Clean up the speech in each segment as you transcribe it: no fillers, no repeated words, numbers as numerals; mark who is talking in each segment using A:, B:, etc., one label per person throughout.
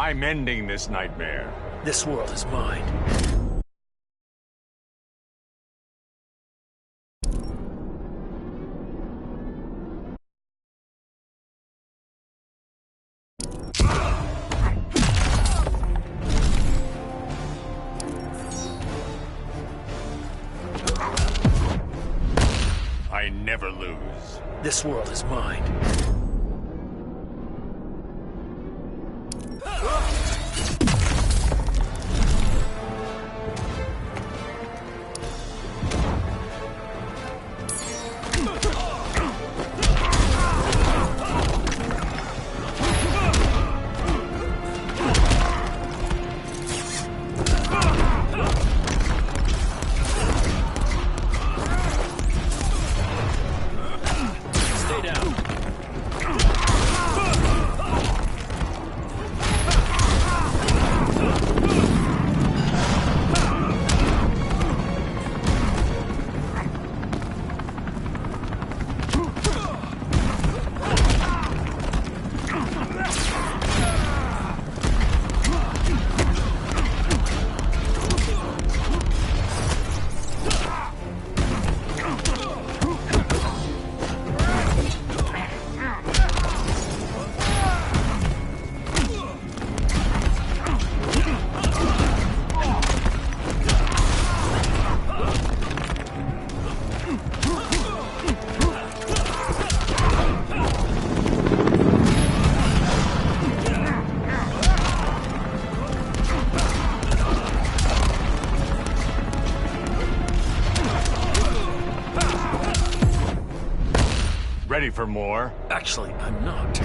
A: I'm ending this nightmare.
B: This world is mine.
A: I never lose.
B: This world is mine.
A: Ready for more?
B: Actually, I'm not.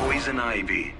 C: Poison ivy.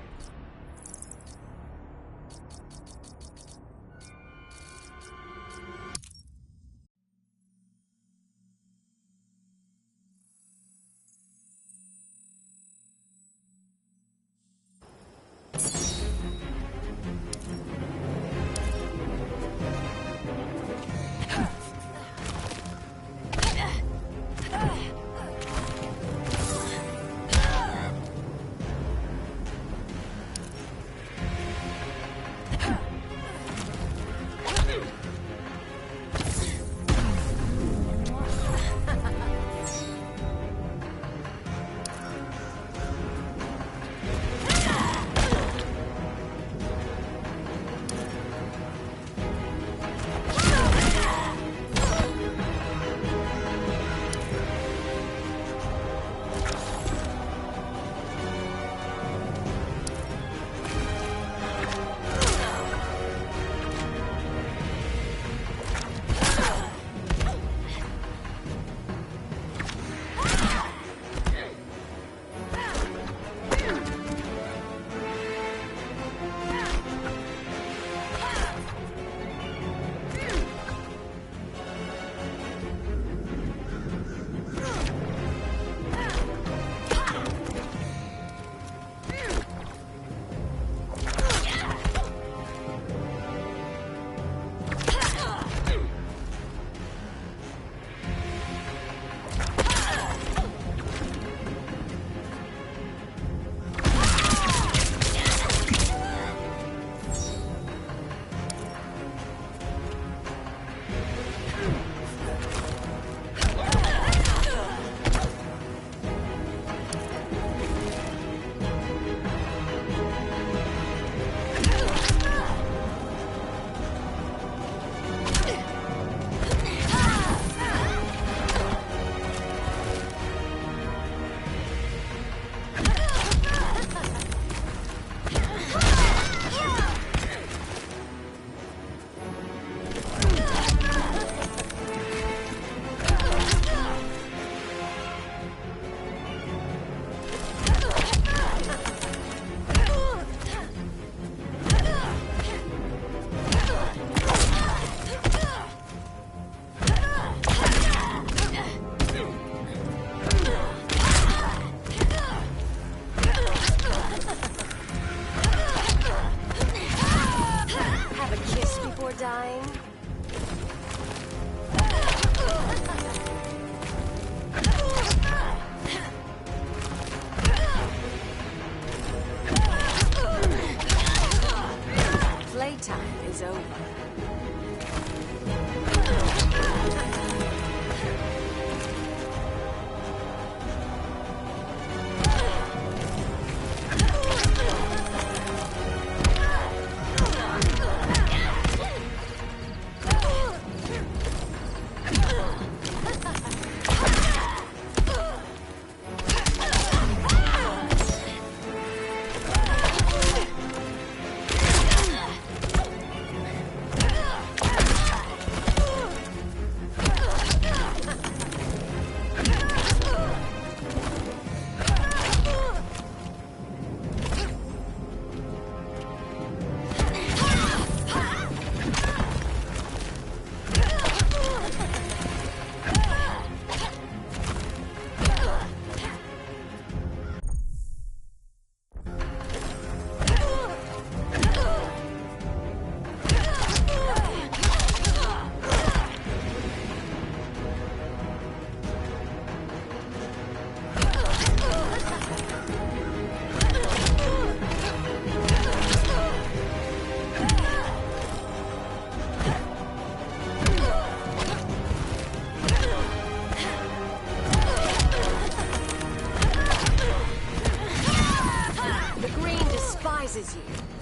C: pleases you.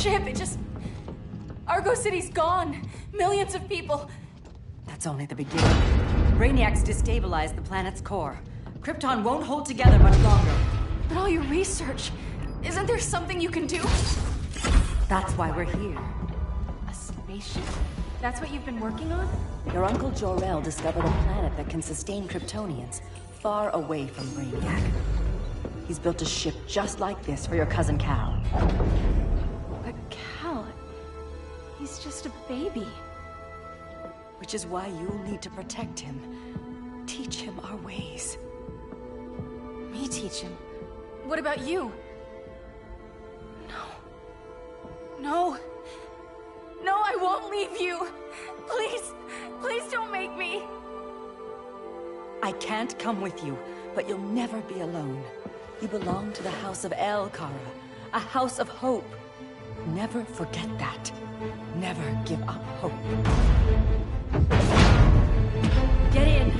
C: ship, it just... Argo City's gone. Millions of people.
D: That's only the beginning. Brainiac's destabilized the planet's core. Krypton won't hold together much longer.
C: But all your research, isn't there something you can do?
D: That's why we're here.
C: A spaceship? That's what you've been working on?
D: Your Uncle Jor-El discovered a planet that can sustain Kryptonians, far away from Brainiac. He's built a ship just like this for your cousin Cal.
C: But Cal... he's just a baby.
D: Which is why you'll need to protect him. Teach him our ways.
C: Me teach him? What about you? No. No, I won't leave you. Please, please don't make me.
D: I can't come with you, but you'll never be alone. You belong to the House of El, Kara. A house of hope. Never forget that. Never give up hope.
C: Get in.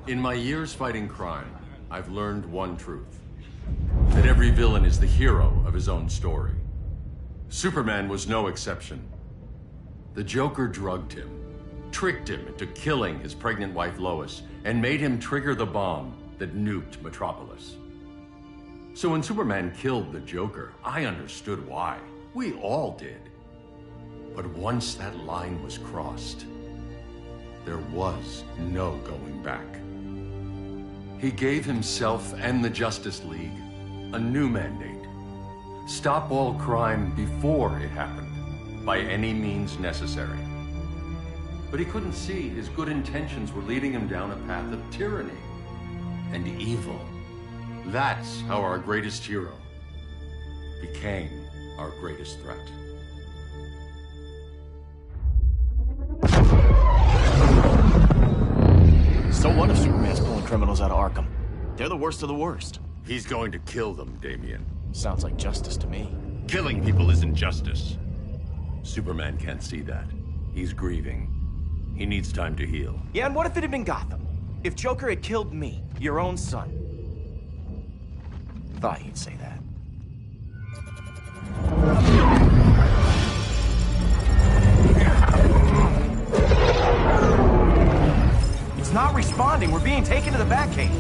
E: In my years fighting crime, I've learned one truth. That every villain is the hero of his own story. Superman was no exception. The Joker drugged him, tricked him into killing his pregnant wife Lois, and made him trigger the bomb that nuked Metropolis. So when Superman killed the Joker, I understood why. We all did. But once that line was crossed, there was no going back. He gave himself and the Justice League a new mandate. Stop all crime before it happened, by any means necessary. But he couldn't see his good intentions were leading him down a path of tyranny and evil. That's how our greatest hero became our greatest threat.
F: So what if Superman's pulling criminals out of Arkham? They're the worst of the worst.
A: He's going to kill them, Damian.
F: Sounds like justice to me.
A: Killing people isn't justice.
E: Superman can't see that. He's grieving. He needs time to heal.
F: Yeah, and what if it had been Gotham? If Joker had killed me, your own son? Thought he'd say that. It's not responding. We're being taken to the Batcave.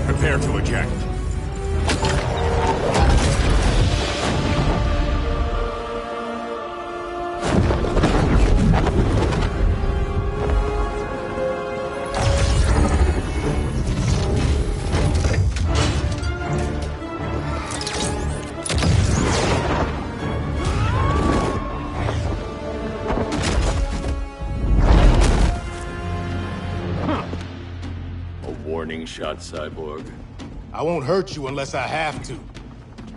A: Prepare to eject. Warning shot, Cyborg.
G: I won't hurt you unless I have to.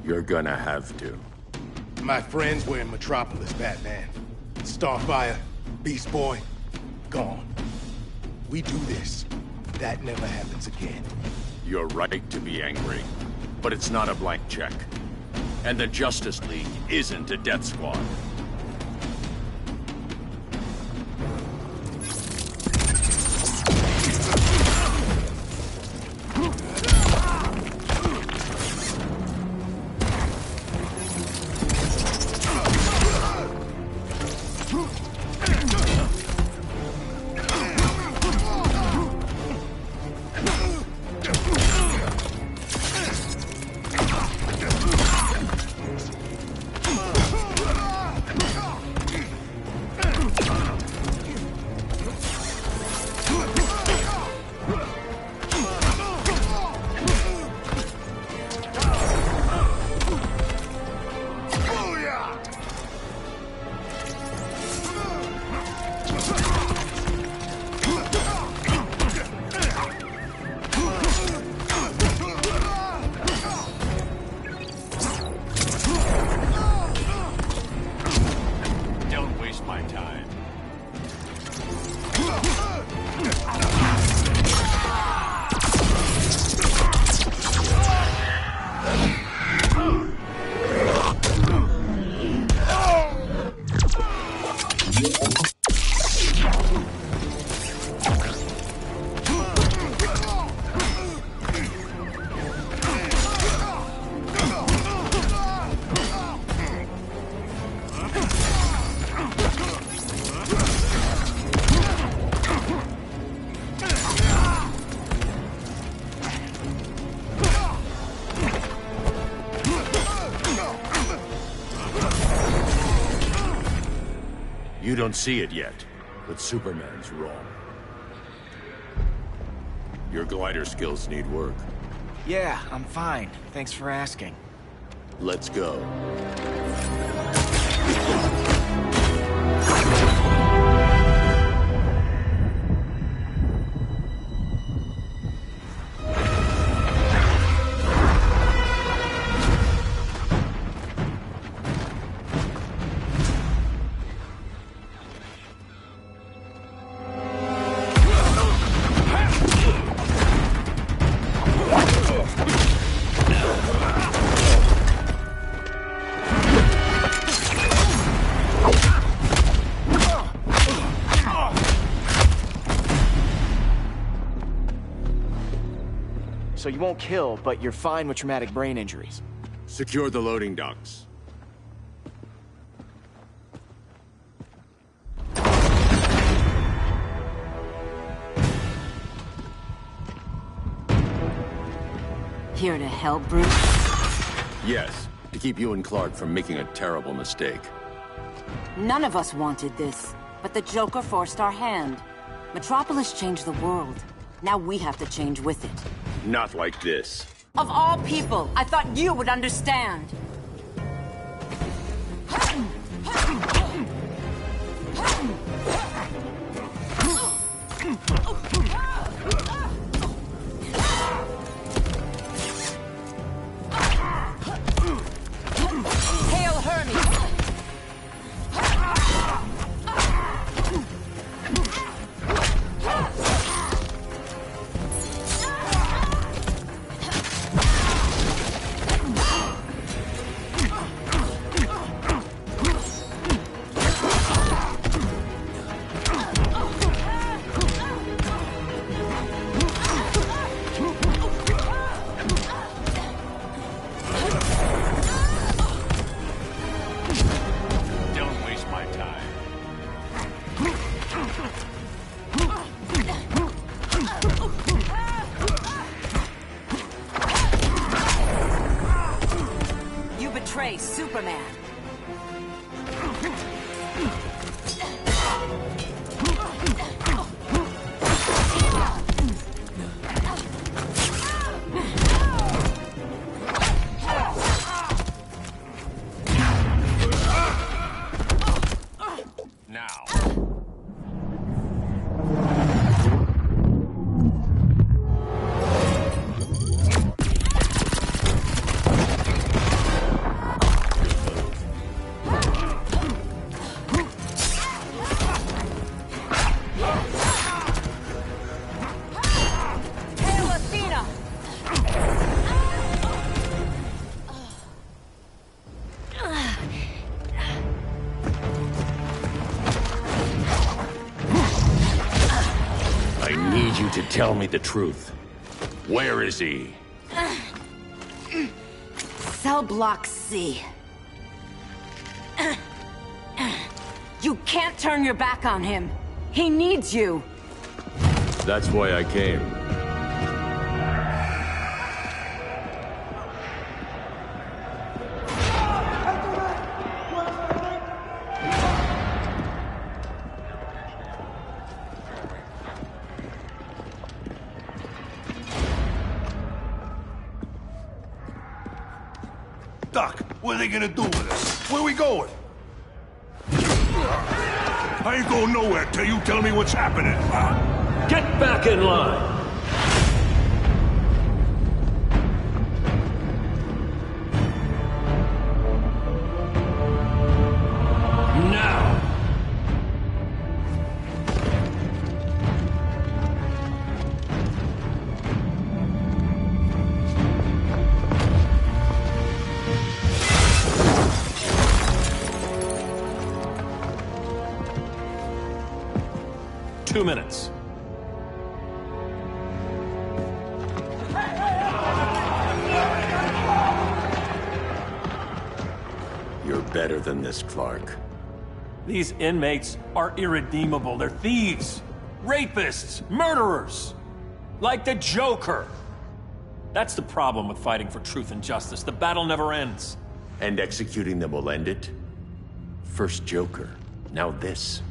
A: You're gonna have to.
G: My friends were in Metropolis, Batman. Starfire, Beast Boy, gone. We do this. That never happens again.
A: You're right to be angry, but it's not a blank check. And the Justice League isn't a death squad. You don't see it yet, but Superman's wrong. Your glider skills need work.
F: Yeah, I'm fine. Thanks for asking.
A: Let's go.
F: So you won't kill, but you're fine with traumatic brain injuries.
A: Secure the loading docks.
D: Here to help, Bruce?
A: Yes, to keep you and Clark from making a terrible mistake.
D: None of us wanted this, but the Joker forced our hand. Metropolis changed the world. Now we have to change with it.
A: Not like this.
D: Of all people, I thought you would understand. Hail Hermes!
A: Don't waste my time.
D: You betray Superman.
A: Now.
D: Hail Athena!
A: I need you to tell me the truth. Where is he?
D: Cell Block C. You can't turn your back on him. He needs you.
A: That's why I came.
H: Doc, what are they gonna do with us? Where we going? I ain't going nowhere till you tell me what's happening.
B: Get back in line! Now! Two minutes.
A: You're better than this, Clark.
B: These inmates are irredeemable. They're thieves, rapists, murderers. Like the Joker. That's the problem with fighting for truth and justice. The battle never ends.
A: And executing them will end it? First Joker, now this.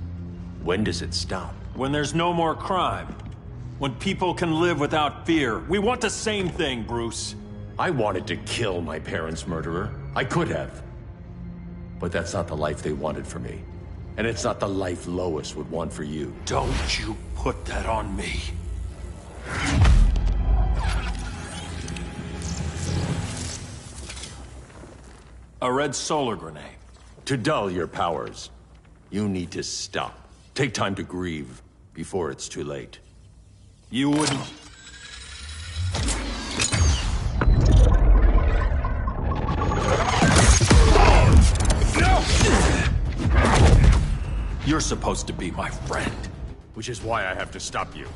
A: When does it stop?
B: When there's no more crime. When people can live without fear. We want the same thing, Bruce.
A: I wanted to kill my parents' murderer. I could have. But that's not the life they wanted for me. And it's not the life Lois would want for you.
B: Don't you put that on me. A red solar grenade.
A: To dull your powers, you need to stop. Take time to grieve before it's too late.
B: You wouldn't... You're supposed to be my friend.
A: Which is why I have to stop you.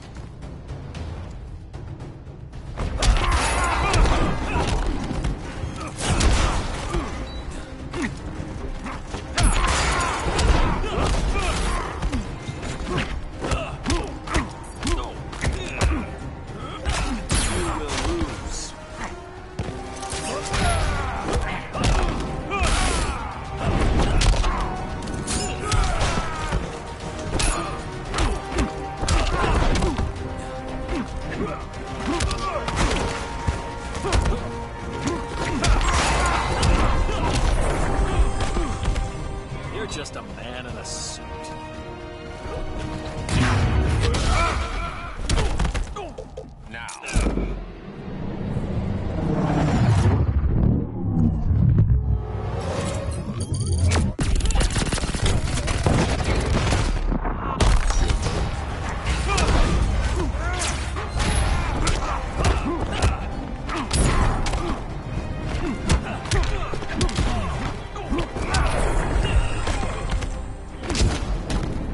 B: Just a man in a suit. Now.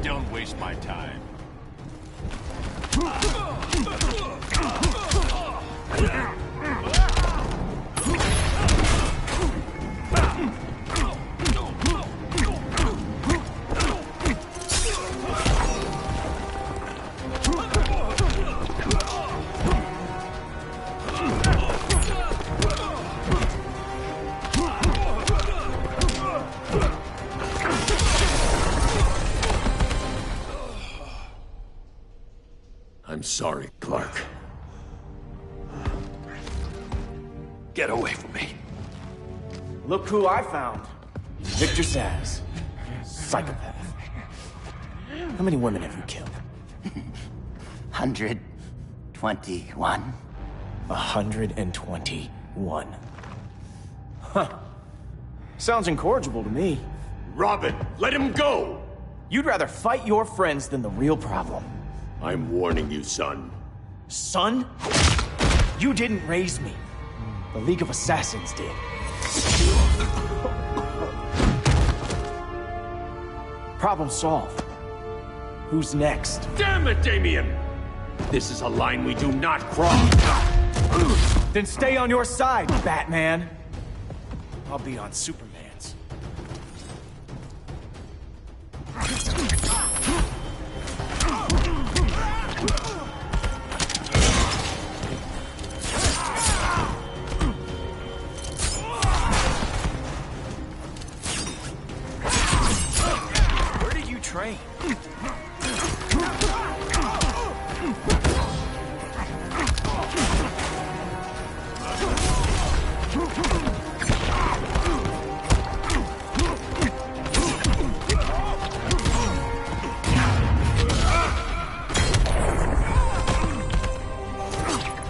B: Don't waste my time.
A: I'm sorry, Clark.
B: Get away from me.
F: Look who I found. Victor Zsasz. Psychopath. How many women have you killed?
I: 121.
F: 121. Huh. Sounds incorrigible to me.
A: Robin, let him go!
F: You'd rather fight your friends than the real problem.
A: I'm warning you, son.
F: Son? You didn't raise me. The League of Assassins did. Problem solved. Who's next?
A: Damn it, Damien! This is a line we do not cross.
F: Then stay on your side, Batman. I'll be on Superman's. Where did you train?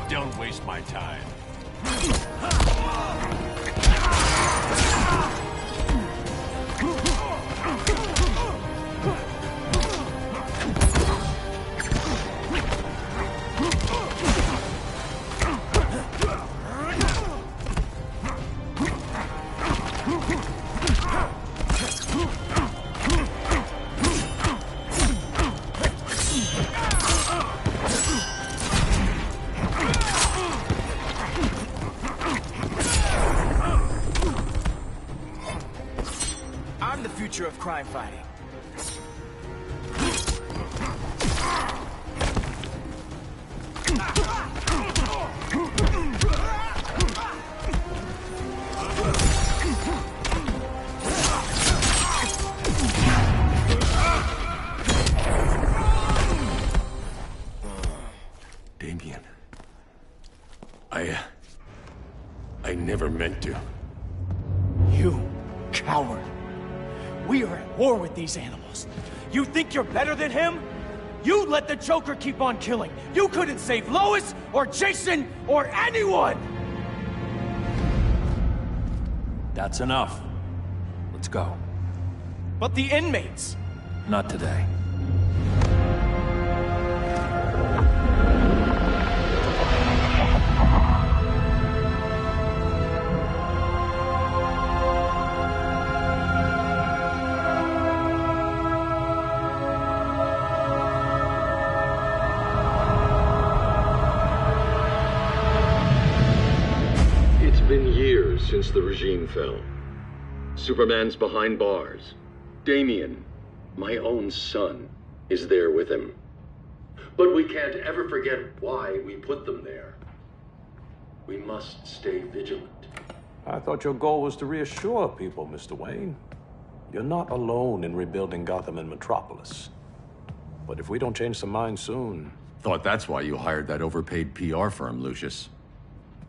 B: Don't waste my time.
F: I'm the future of crime fighting.
A: Damien. I never meant to.
F: You coward. We are at war with these animals. You think you're better than him? You let the Joker keep on killing. You couldn't save Lois, or Jason, or anyone!
B: That's enough. Let's go.
F: But the inmates!
B: Not today.
E: It's been years since the regime fell. Superman's behind bars. Damien, my own son, is there with him. But we can't ever forget why we put them there. We must stay vigilant.
J: I thought your goal was to reassure people, Mr. Wayne. You're not alone in rebuilding Gotham and Metropolis. But if we don't change some minds soon...
E: Thought that's why you hired that overpaid PR firm, Lucius.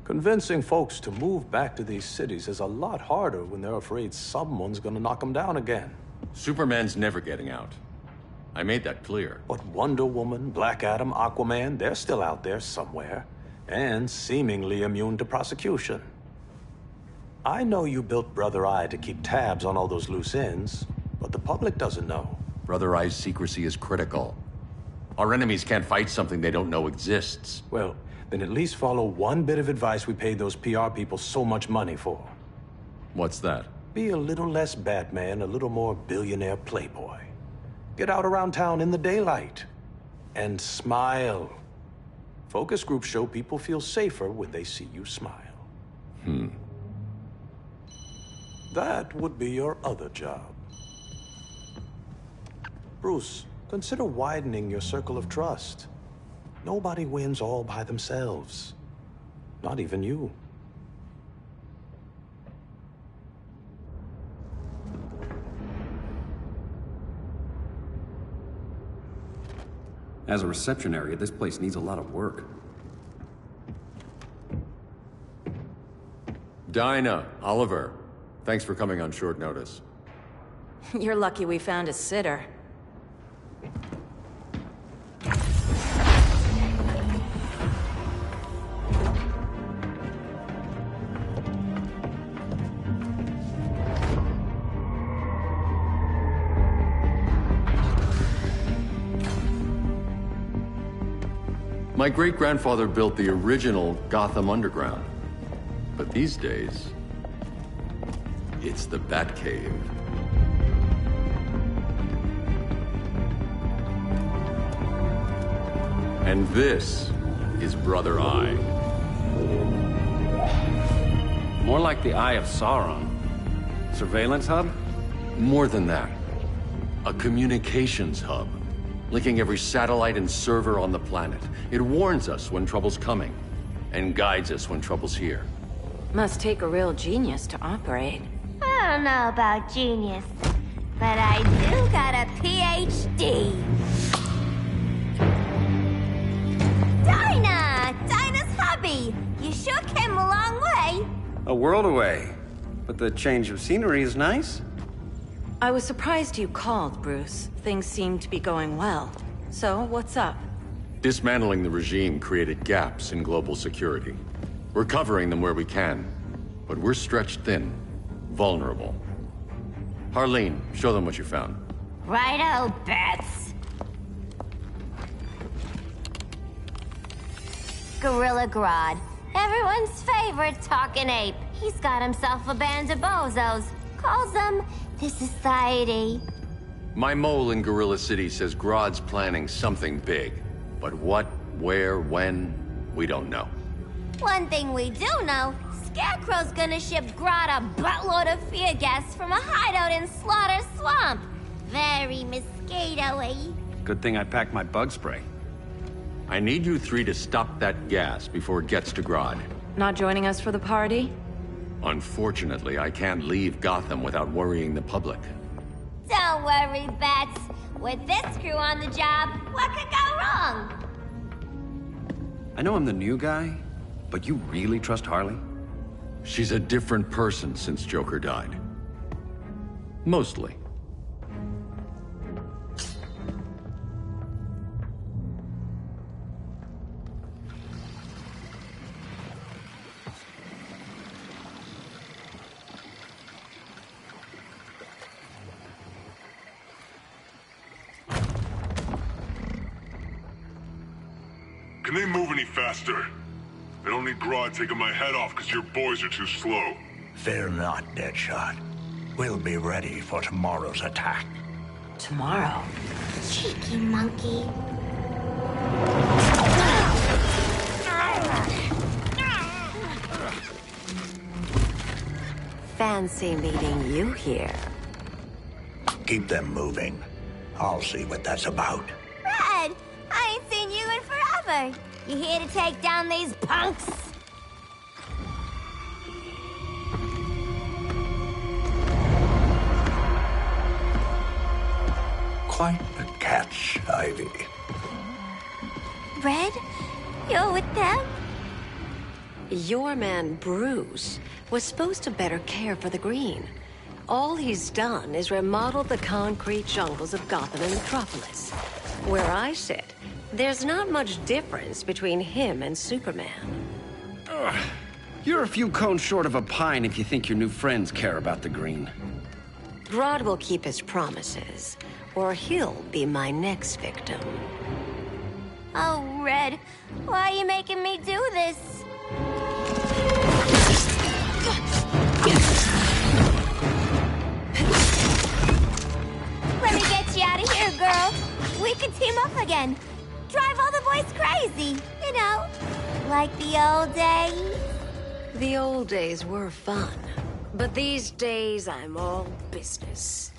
J: Convincing folks to move back to these cities is a lot harder when they're afraid someone's gonna knock them down again.
E: Superman's never getting out. I made that clear.
J: But Wonder Woman, Black Adam, Aquaman, they're still out there somewhere. And seemingly immune to prosecution. I know you built Brother Eye to keep tabs on all those loose ends, but the public doesn't know.
E: Brother Eye's secrecy is critical. Our enemies can't fight something they don't know exists.
J: Well, then at least follow one bit of advice we paid those PR people so much money for.
E: What's that?
J: Be a little less Batman, a little more billionaire playboy. Get out around town in the daylight. And smile. Focus groups show people feel safer when they see you smile. That would be your other job. Bruce, consider widening your circle of trust. Nobody wins all by themselves. Not even you.
K: As a reception area, this place needs a lot of work.
E: Dinah, Oliver, thanks for coming on short notice.
D: You're lucky we found a sitter.
E: My great-grandfather built the original Gotham Underground. But these days, it's the Batcave. And this is Brother Eye.
K: More like the Eye of Sauron. Surveillance hub?
E: More than that. A communications hub, linking every satellite and server on the planet. It warns us when trouble's coming, and guides us when trouble's here.
D: Must take a real genius to operate.
L: I don't know about genius, but I do got a PhD. Dinah's hubby! You sure came a long way.
K: A world away. But the change of scenery is nice.
D: I was surprised you called, Bruce. Things seem to be going well. So, what's up?
E: Dismantling the regime created gaps in global security. We're covering them where we can, but we're stretched thin, vulnerable. Harleen, show them what you found.
L: Righto, Bets. Gorilla Grodd. Everyone's favorite talking ape. He's got himself a band of bozos. Calls them the Society.
E: My mole in Gorilla City says Grodd's planning something big. But what, where, when, we don't know.
L: One thing we do know, Scarecrow's gonna ship Grodd a buttload of fear gas from a hideout in Slaughter Swamp. Very very mosquito-y.
K: Good thing I packed my bug spray.
E: I need you three to stop that gas before it gets to Grodd.
D: Not joining us for the party?
E: Unfortunately, I can't leave Gotham without worrying the public.
L: Don't worry, Bats. With this crew on the job, what could go wrong?
K: I know I'm the new guy, but you really trust Harley?
E: She's a different person since Joker died. Mostly.
H: Can they move any faster? I don't need Grodd taking my head off because your boys are too slow.
M: Fear not, Deadshot. We'll be ready for tomorrow's attack.
D: Tomorrow?
L: Cheeky monkey.
N: Fancy meeting you here.
M: Keep them moving. I'll see what that's about.
L: Red, I ain't seen you in forever. You here to take down these punks?
M: Quite the catch, Ivy.
L: Red, you're with them?
N: Your man, Bruce, was supposed to better care for the green. All he's done is remodel the concrete jungles of Gotham and Metropolis. Where I sit, there's not much difference between him and Superman.
K: You're a few cones short of a pine if you think your new friends care about the green.
N: Grodd will keep his promises, or he'll be my next victim.
L: Oh, Red, why are you making me do this? Let me get you out of here, girl. We can team up again. Drive all the boys crazy, you know, like the old days.
N: The old days were fun, but these days I'm all business.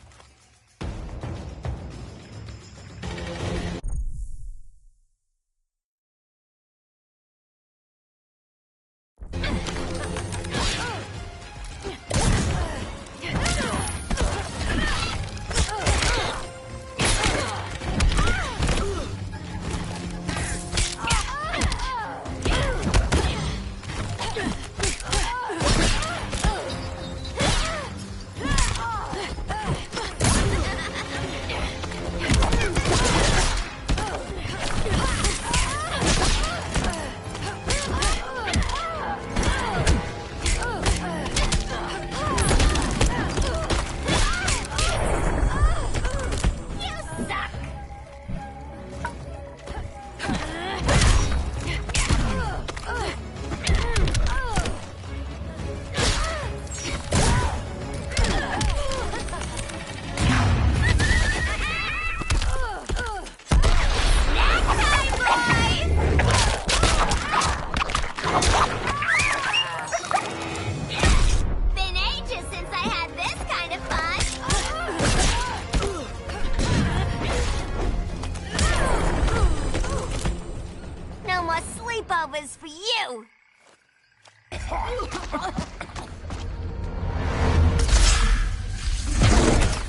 L: Sleepovers for you.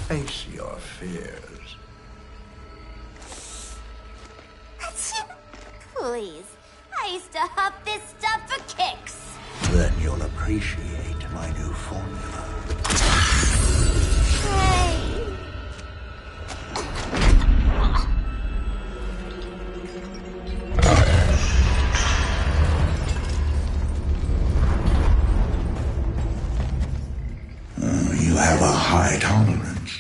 M: Face your fears.
L: Please, I used to huff this stuff for kicks.
M: Then you'll appreciate my new formula.
L: Hey.
M: You have a high tolerance,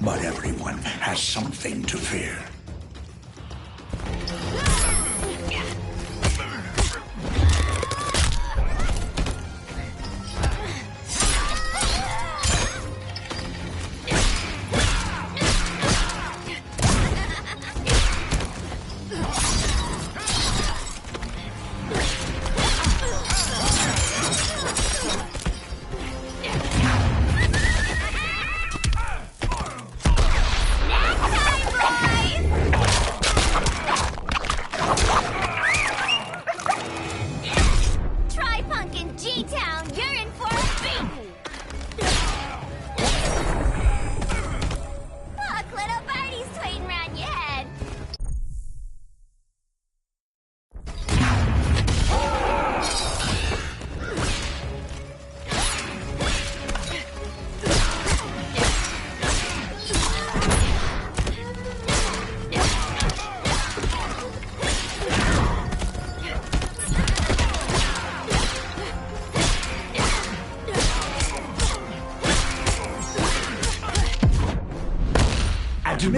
M: but everyone has something to fear.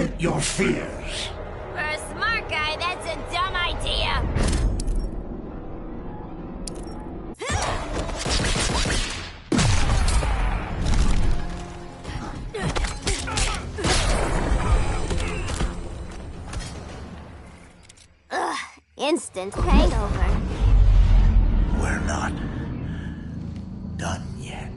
M: Admit your fears.
L: For a smart guy, that's a dumb idea. Ugh, instant hangover.
M: We're not done yet.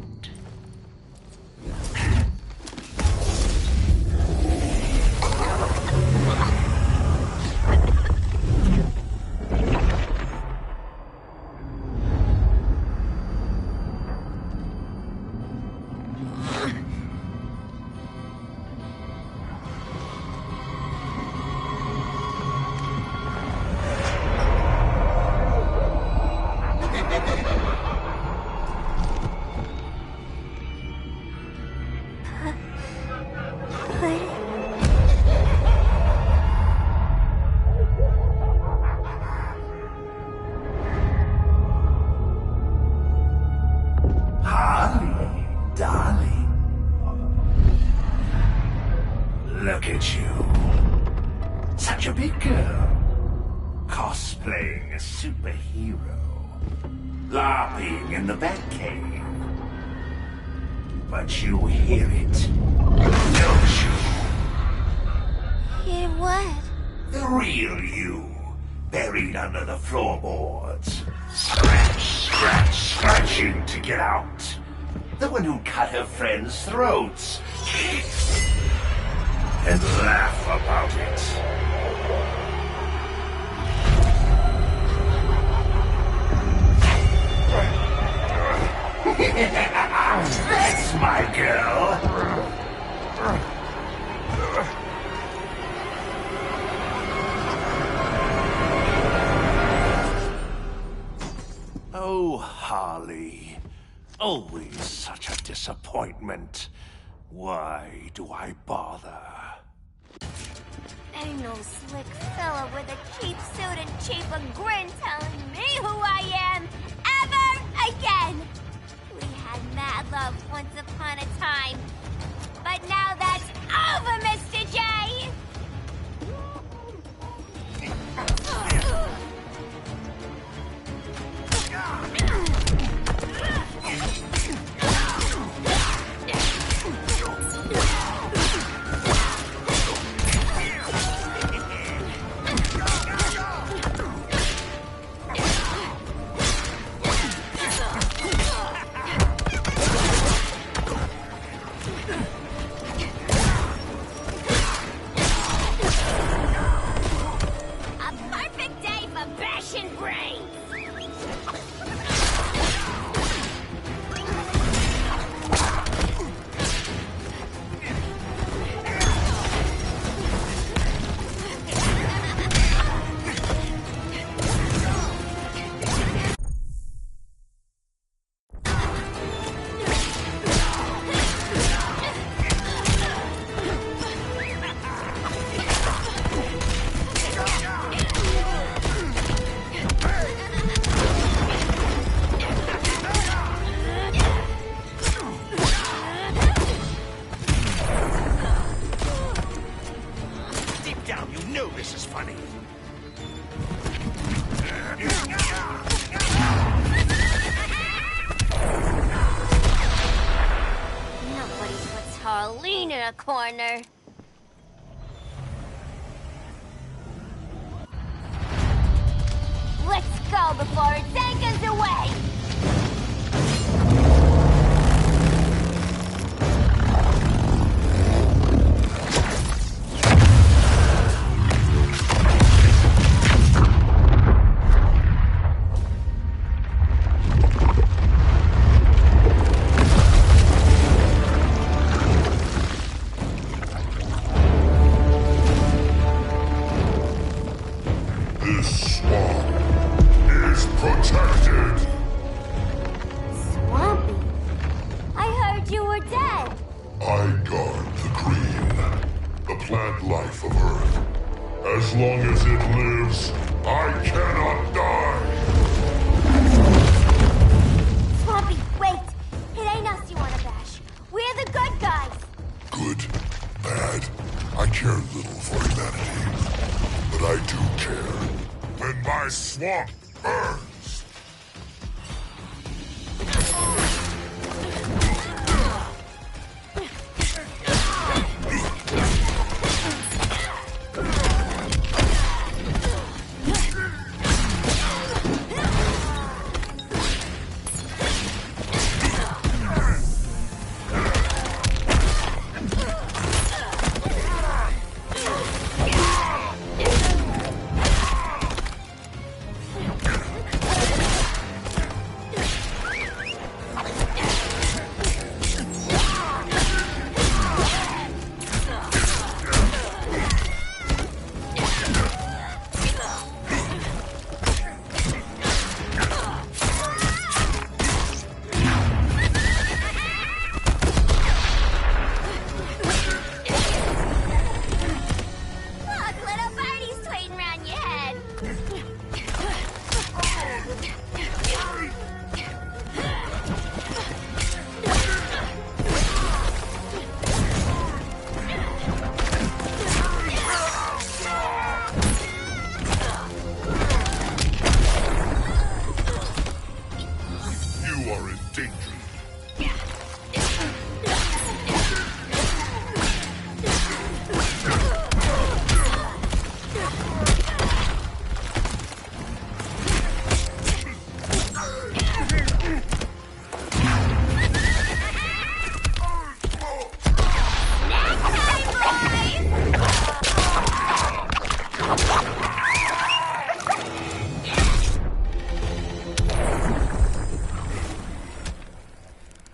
M: Harley, darling. Look at you. Such a big girl. Cosplaying a superhero. LARPing in the Batcave. But you hear it, don't you?
L: Hear what?
M: The real you, buried under the floorboards. Scratch, scratch, scratching to get out. The one who cut her friends' throats. And laugh about it. That's my girl.
G: Oh, Harley. Always such a disappointment. Why do I bother?
L: Ain't no slick fella with a cheap suit and cheaper grin telling me who I am ever again. We had mad love once upon a time, but now that's over, Mr. J.
M: This is funny.
L: Nobody puts Harleen in a corner. Let's go before it anchors away!
H: This swamp is protected.
L: Swampy? I heard you were dead.
H: I guard the green, the plant life of Earth. As long as it lives, I cannot die.
L: Swampy, wait. It ain't us you wanna bash. We're the good guys.
H: Good, bad, I care little for humanity, but I do care when my swamp burns.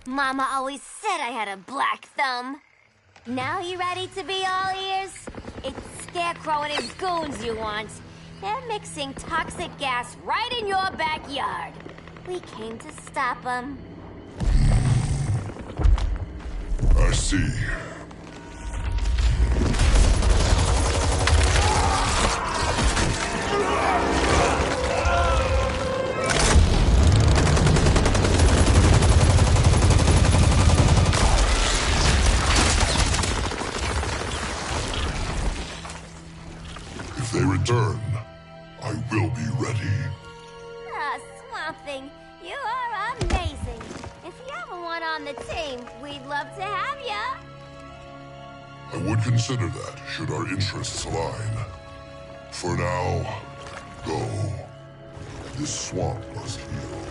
L: Mama always said I had a black thumb. Now you ready to be all ears? It's Scarecrow and his goons you want. They're mixing toxic gas right in your backyard. We came to stop them.
H: I see. If they return, I will be ready.
L: Ah, Swamp Thing, you are amazing. If you ever want on the team, we'd love to have you.
H: I would consider that, should our interests align. For now, go. This swamp must heal.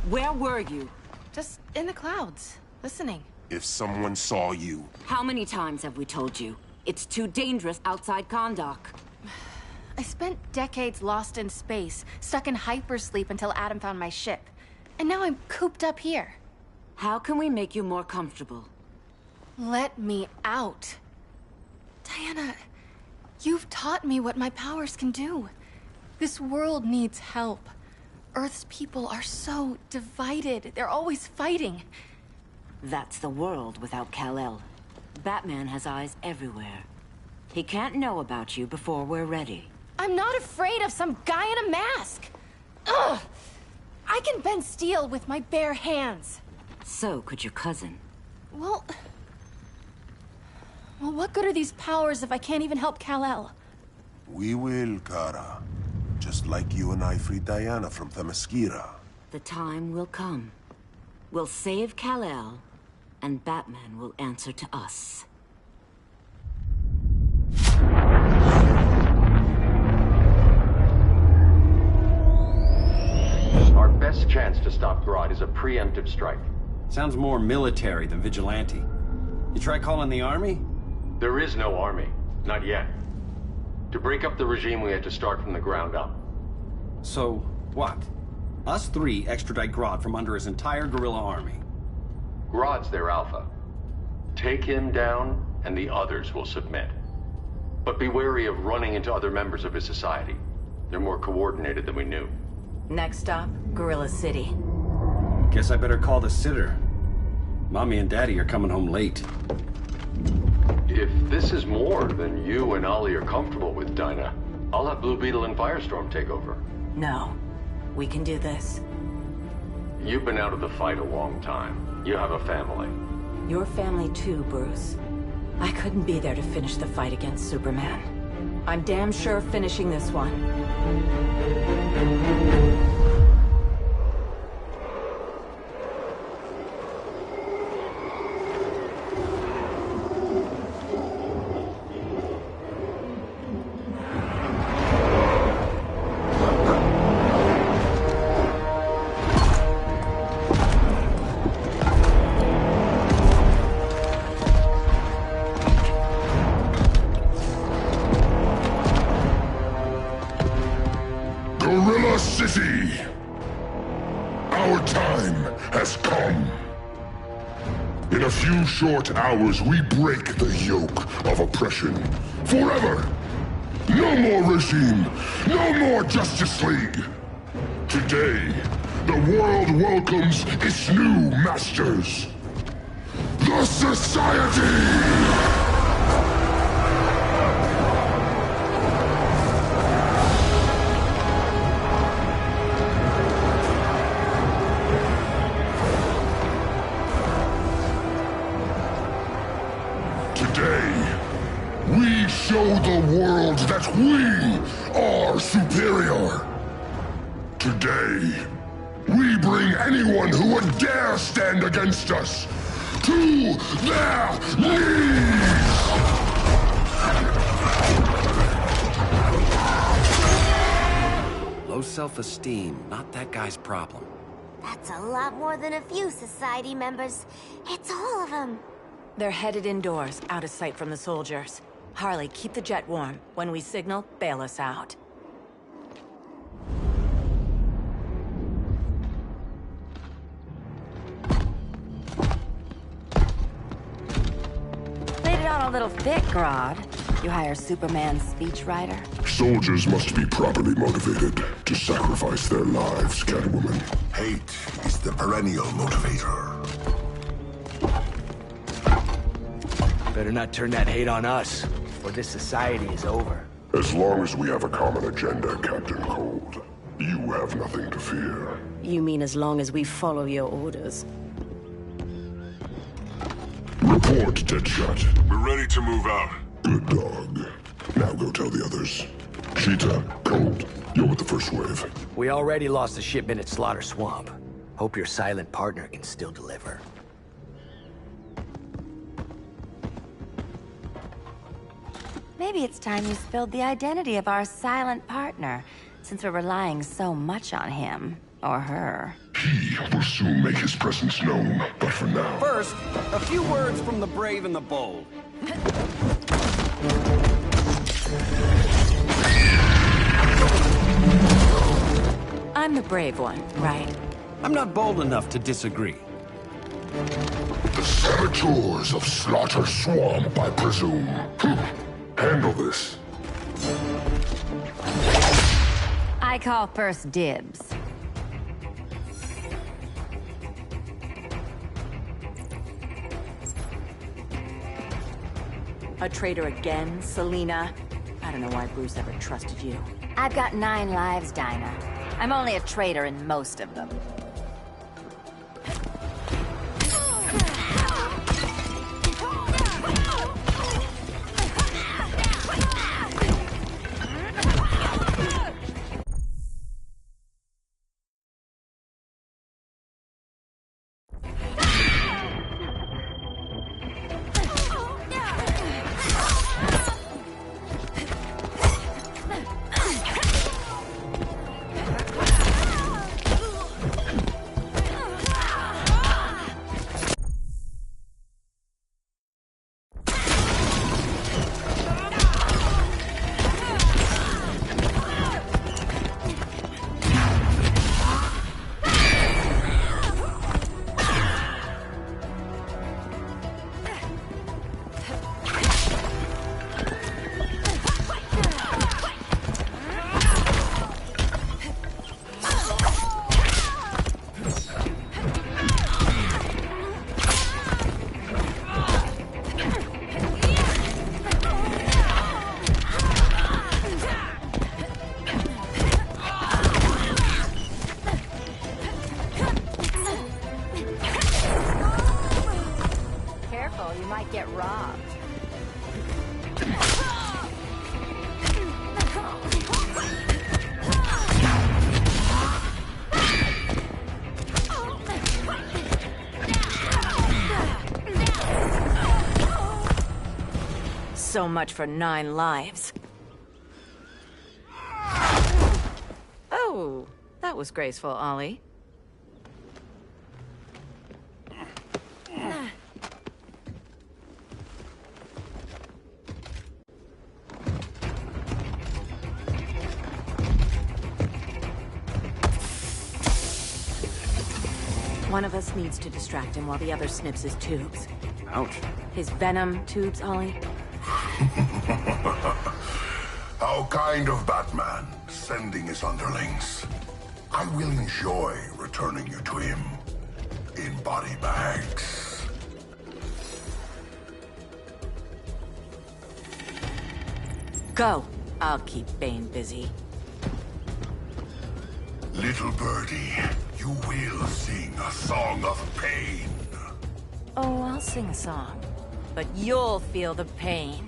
D: Where were you?
C: Just in the clouds, listening.
O: If someone saw you...
D: How many times have we told you? It's too dangerous outside Kahndaq.
C: I spent decades lost in space, stuck in hypersleep until Adam found my ship. And now I'm cooped up here.
D: How can we make you more comfortable?
C: Let me out. Diana, you've taught me what my powers can do. This world needs help. Earth's people are so divided. They're always fighting.
D: That's the world without Kal-El. Batman has eyes everywhere. He can't know about you before we're ready.
C: I'm not afraid of some guy in a mask. Ugh! I can bend steel with my bare hands.
D: So could your cousin.
C: Well, what good are these powers if I can't even help Kal-El?
O: We will, Kara. Just like you and I freed Diana from Themyscira.
D: The time will come. We'll save Kal-El, and Batman will answer to us.
P: Our best chance to stop Grodd is a preemptive strike.
K: Sounds more military than vigilante. You try calling the army?
P: There is no army. Not yet. To break up the regime, we had to start from the ground up.
K: So, what? Us three extradite Grodd from under his entire guerrilla army.
P: Grodd's their alpha. Take him down, and the others will submit. But be wary of running into other members of his society. They're more coordinated than we knew.
D: Next stop, Gorilla City.
K: Guess I better call the sitter. Mommy and Daddy are coming home late.
P: If this is more than you and Ollie are comfortable with, Dinah, I'll have Blue Beetle and Firestorm take over.
D: No. We can do this.
P: You've been out of the fight a long time. You have a family.
D: Your family too, Bruce. I couldn't be there to finish the fight against Superman. I'm damn sure finishing this one.
H: Gorilla City! Our time has come. In a few short hours, we break the yoke of oppression. Forever! No more regime! No more Justice League! Today, the world welcomes its new masters. The Society! We show the world that we are superior. Today, we bring anyone who would dare stand against us to their knees!
K: Low self-esteem, not that guy's problem.
L: That's a lot more than a few society members. It's all of them.
D: They're headed indoors, out of sight from the soldiers. Harley, keep the jet warm. When we signal, bail us out.
Q: Laid it on a little thick, Grodd. You hire Superman's speechwriter?
H: Soldiers must be properly motivated to sacrifice their lives, Catwoman.
O: Hate is the perennial motivator.
F: Better not turn that hate on us, or this society is over.
H: As long as we have a common agenda, Captain Cold, you have nothing to fear.
Q: You mean as long as we follow your orders?
H: Report, Deadshot. We're ready to move out. Good dog. Now go tell the others. Cheetah, Cold, you're with the first wave.
F: We already lost a shipment at Slaughter Swamp. Hope your silent partner can still deliver.
Q: Maybe it's time you spilled the identity of our silent partner, since we're relying so much on him. Or her.
H: He will soon make his presence known, but for now...
K: First, a few words from the brave and the bold.
D: I'm the brave one, right?
K: I'm not bold enough to disagree.
H: The saboteurs of Slaughter Swamp, I presume. Handle this.
Q: I call first dibs.
D: A traitor again, Selina? I don't know why Bruce ever trusted you.
Q: I've got 9 lives, Dinah. I'm only a traitor in most of them. might get robbed.
N: So much for 9 lives. Oh, that was graceful, Ollie. One of us needs to distract him while the other snips his tubes.
K: Ouch.
N: His venom tubes, Ollie.
H: How kind of Batman, sending his underlings. I will enjoy returning you to him in body bags.
N: Go. I'll keep Bane busy.
H: Little birdie, you will sing a song of pain.
N: Oh, I'll sing a song. But you'll feel the pain.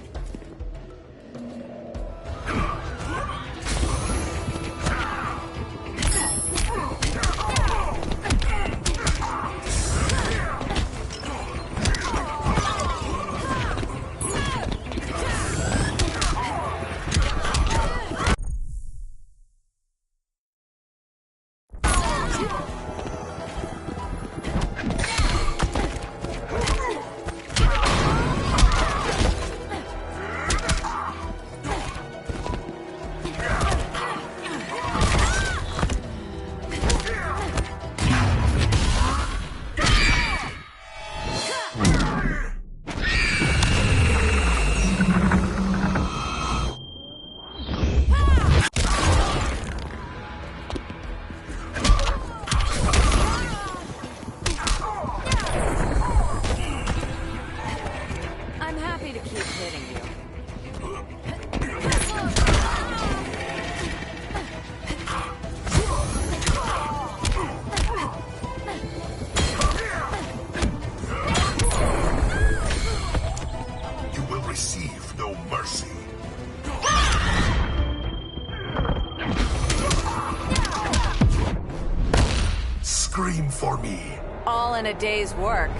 H: Scream for me.
N: All in a day's work.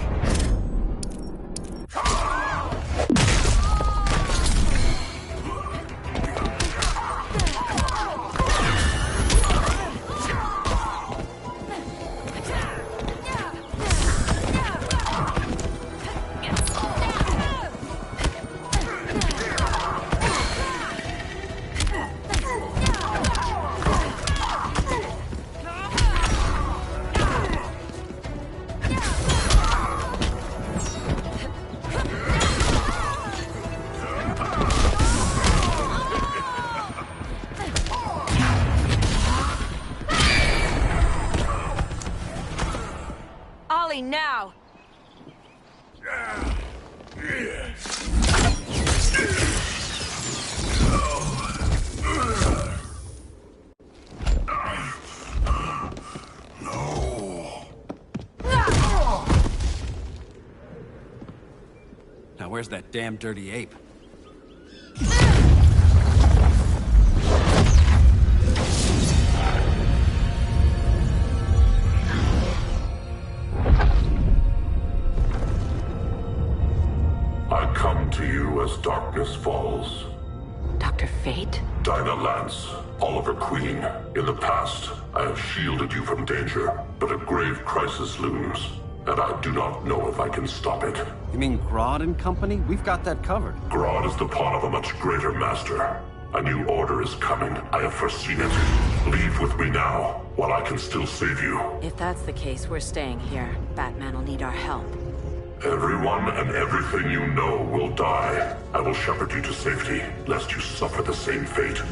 N: Now!
H: No.
K: Now where's that damn dirty ape?
H: To you as darkness falls.
N: Dr. Fate?
H: Dinah Lance, Oliver Queen. In the past, I have shielded you from danger, but a grave crisis looms, and I do not know if I can stop it.
K: You mean Grodd and company? We've got that covered.
H: Grodd is the pawn of a much greater master. A new order is coming. I have foreseen it. Leave with me now, while I can still save you.
N: If that's the case, we're staying here. Batman will need our help.
H: Everyone and everything you know will die. I will shepherd you to safety, lest you suffer the same fate.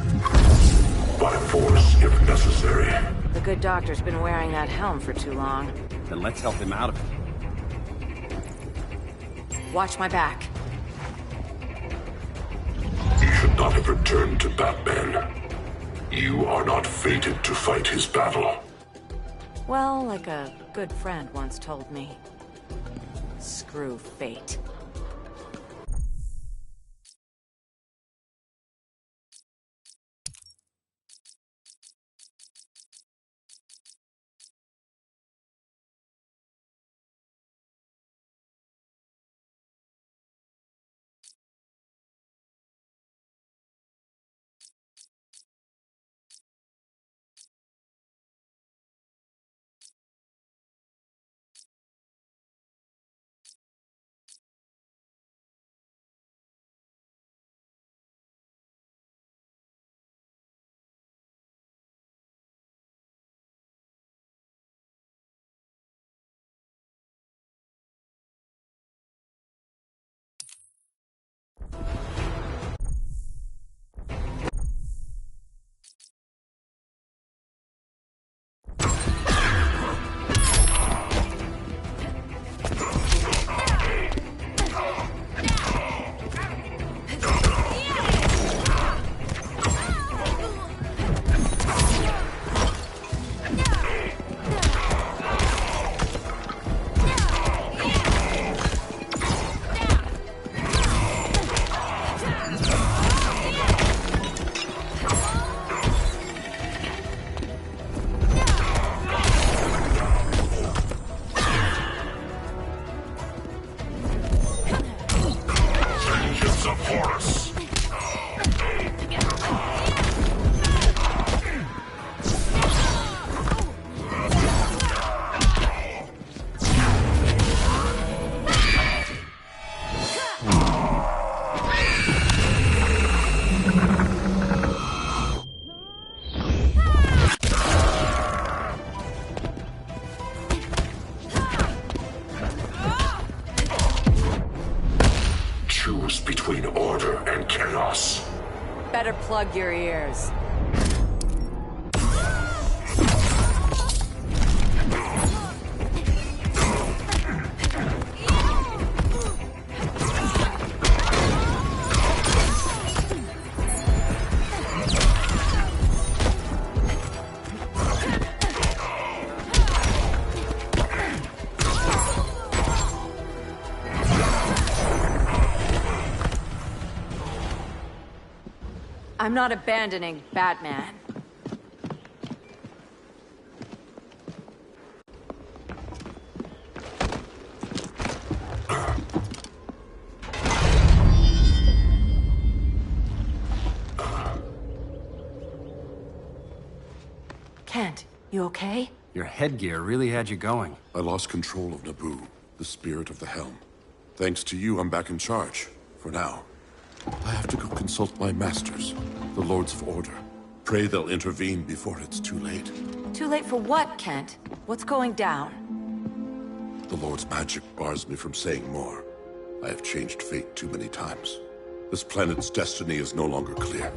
H: By force, if necessary.
N: The good doctor's been wearing that helm for too long.
K: Then let's help him out of it.
N: Watch my back.
H: You should not have returned to Batman. You are not fated to fight his battle.
N: Well, like a good friend once told me. Screw fate.
H: between order and chaos.
D: Better plug your ears. I'm not abandoning Batman. Kent, you okay?
K: Your headgear really had you going.
O: I lost control of Naboo, the spirit of the helm. Thanks to you, I'm back in charge. For now. I have to go consult my masters, the Lords of Order. Pray they'll intervene before it's too late.
D: Too late for what, Kent? What's going down?
O: The Lord's magic bars me from saying more. I have changed fate too many times. This planet's destiny is no longer clear.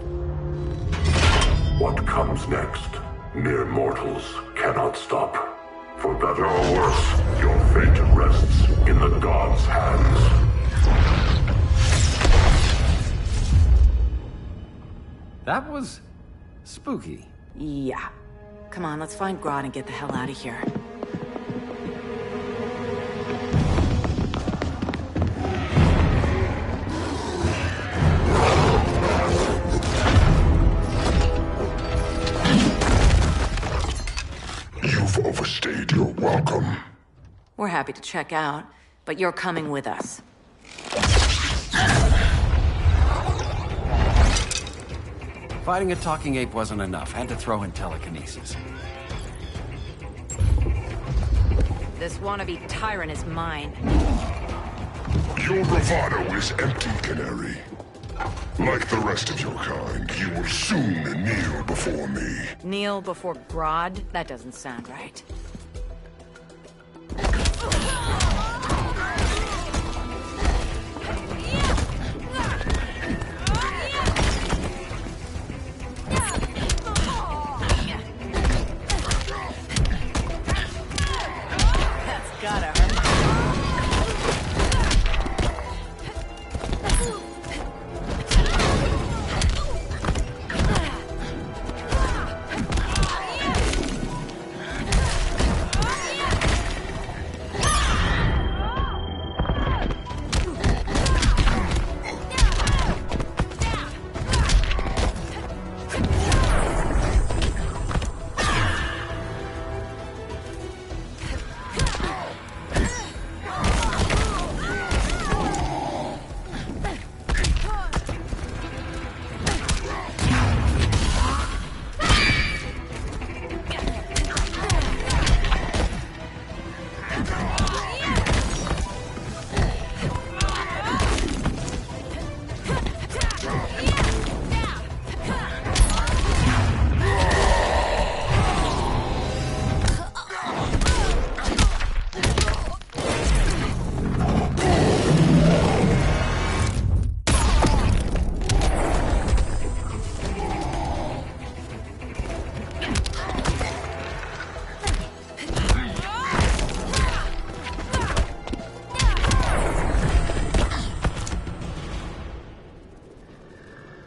H: What comes next, mere mortals cannot stop. For better or worse, your fate rests in the gods' hands.
K: That was spooky.
D: Yeah. Come on, let's find Grodd and get the hell out of here.
H: You've overstayed your welcome.
D: We're happy to check out, but you're coming with us.
K: Fighting a talking ape wasn't enough. Had to throw in telekinesis.
D: This wannabe tyrant is mine.
H: Your bravado is empty, Canary. Like the rest of your kind, you will soon kneel before me.
D: Kneel before Grodd? That doesn't sound right.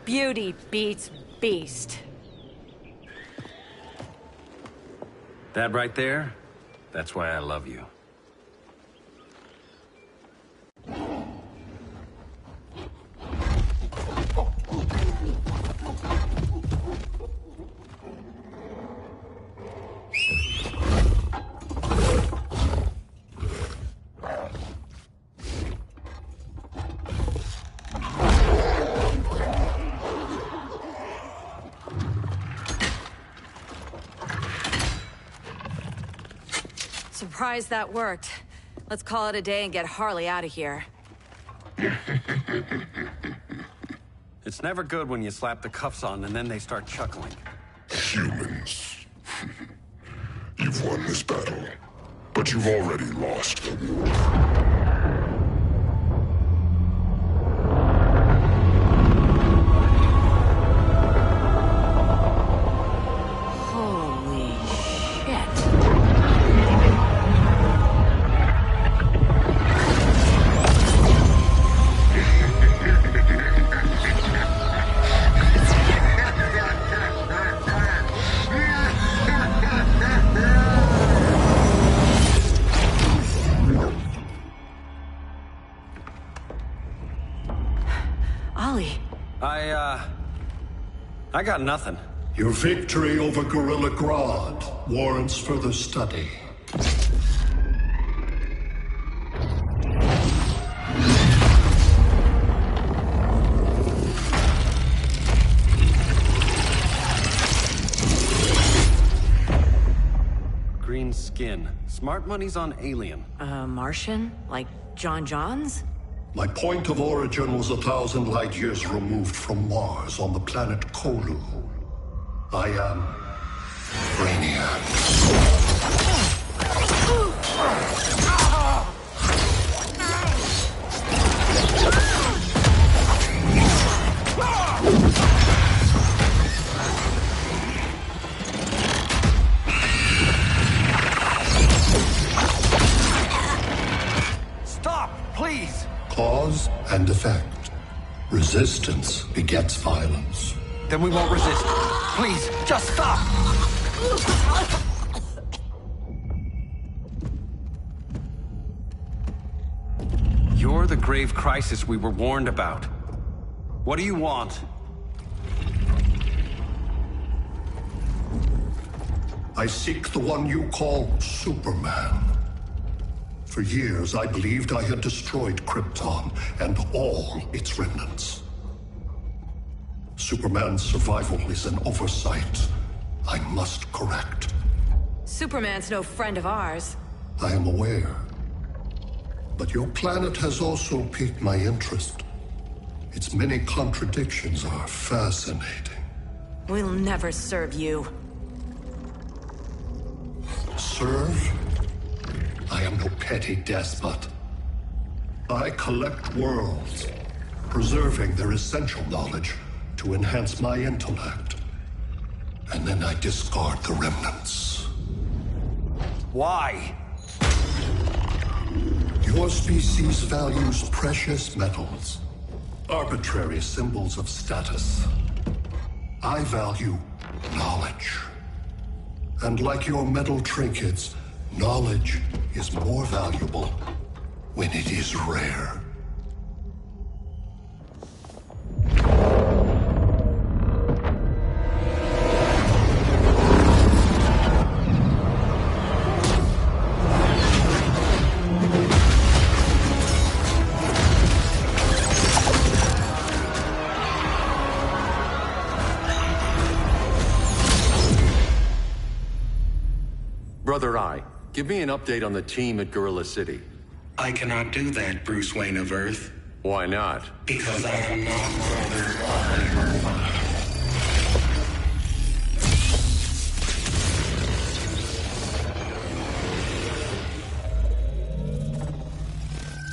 D: Beauty beats beast.
K: That right there, that's why I love you.
D: Surprised that worked. Let's call it a day and get Harley out of here.
K: It's never good when you slap the cuffs on and then they start chuckling.
H: Humans. You've won this battle, but you've already lost the war.
K: I got nothing.
O: Your victory over Gorilla Grodd warrants further study.
K: Green skin. Smart money's on alien.
D: Martian? Like John Johns?
O: My point of origin was 1,000 light years removed from Mars on the planet Kolu. I am Brainiac.
K: Stop, please!
O: Cause and effect. Resistance begets violence.
K: Then we won't resist. Please, just stop! You're the grave crisis we were warned about. What do you want?
O: I seek the one you call Superman. For years, I believed I had destroyed Krypton and all its remnants. Superman's survival is an oversight I must correct.
D: Superman's no friend of ours.
O: I am aware. But your planet has also piqued my interest. Its many contradictions are fascinating.
D: We'll never serve you.
O: Serve? I am no petty despot. I collect worlds, preserving their essential knowledge to enhance my intellect. And then I discard the remnants.
K: Why?
O: Your species values precious metals, arbitrary symbols of status. I value knowledge. And like your metal trinkets, knowledge is more valuable when it is rare.
P: Brother Eye, give me an update on the team at Gorilla City.
R: I cannot do that, Bruce Wayne of Earth.
P: Why not?
R: Because I am not Brother Eye.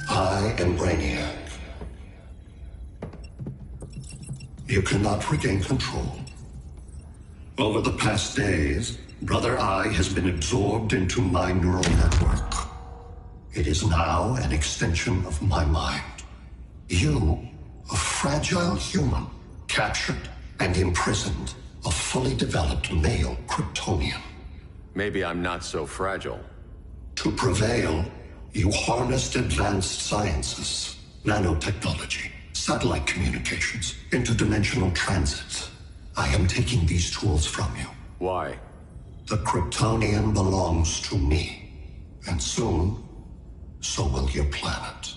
O: I am Brainiac. You cannot regain control. Over the past days, Brother Eye has been absorbed into my neural network. It is now an extension of my mind. You, a fragile human, captured and imprisoned a fully developed male Kryptonian.
P: Maybe I'm not so fragile.
O: To prevail, you harnessed advanced sciences, nanotechnology, satellite communications, interdimensional transit. I am taking these tools from you.
P: Why?
O: The Kryptonian belongs to me. And soon, so will your planet.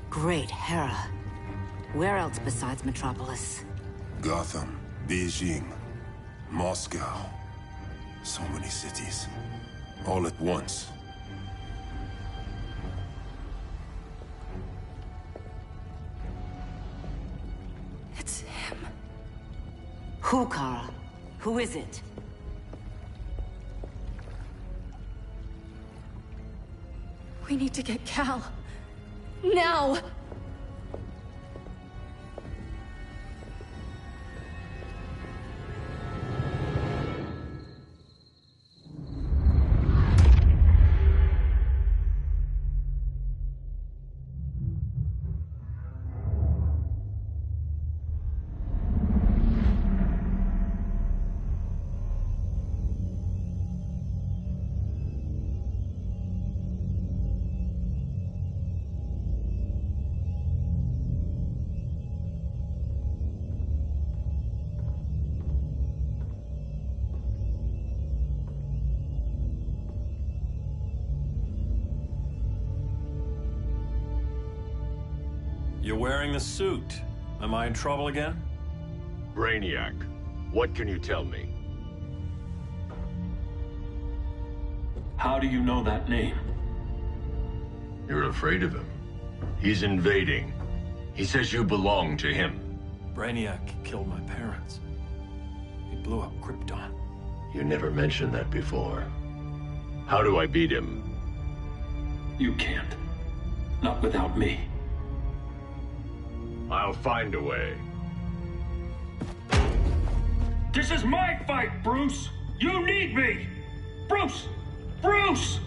D: Great Hera.
N: Where else besides Metropolis?
O: Gotham, Beijing, Moscow. So many cities. All at once.
C: It's him.
D: Who, Kara? Who is it?
C: We need to get Cal. Now!
B: You're wearing the suit. Am I in trouble again?
A: Brainiac, what can you tell me?
B: How do you know that name?
A: You're afraid of him. He's invading. He says you belong to him.
B: Brainiac killed my parents. He blew up Krypton.
A: You never mentioned that before. How do I beat him?
B: You can't. Not without me.
A: I'll find a way.
B: This is my fight, Bruce! You need me! Bruce! Bruce!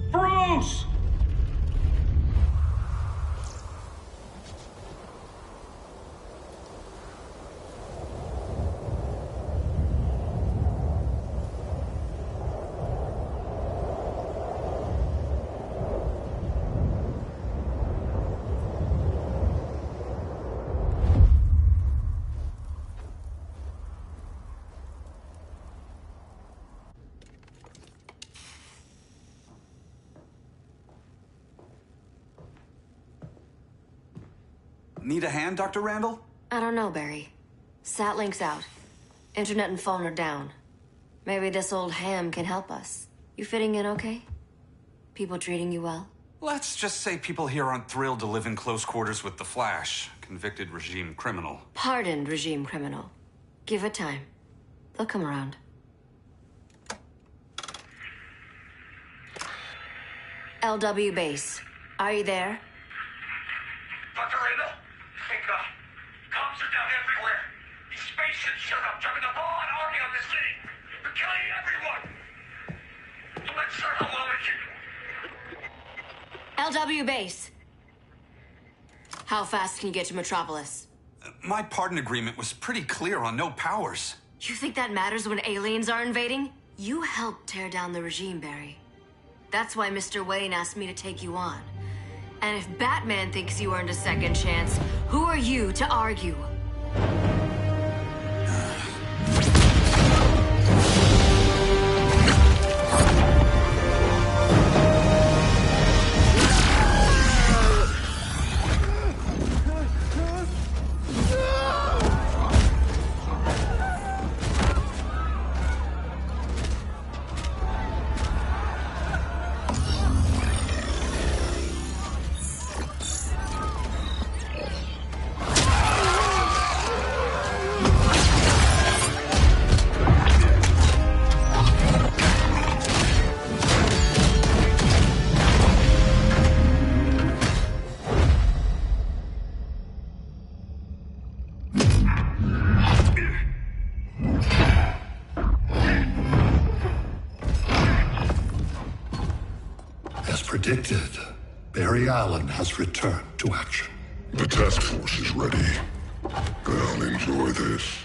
B: Bruce!
S: Need a hand, Dr. Randall?
N: I don't know, Barry. Satlink's out. Internet and phone are down. Maybe this old ham can help us. You fitting in okay? People treating you well?
S: Let's just say people here aren't thrilled to live in close quarters with the Flash, convicted regime criminal.
N: Pardoned regime criminal. Give it time. They'll come around. LW base. Are you there?
M: Dr. Randall? Thank God. Cops are down everywhere. These spaceships showed up, dropping the ball and army on the city. They're killing everyone. I'm not sure how long it can...
N: LW base. How fast can you get to Metropolis?
S: My pardon agreement was pretty clear on no powers.
N: You think that matters when aliens are invading? You helped tear down the regime, Barry. That's why Mr. Wayne asked me to take you on. And if Batman thinks you earned a second chance, who are you to argue?
T: Predicted, Barry Allen has returned to action.
O: The task force is ready. I'll enjoy this.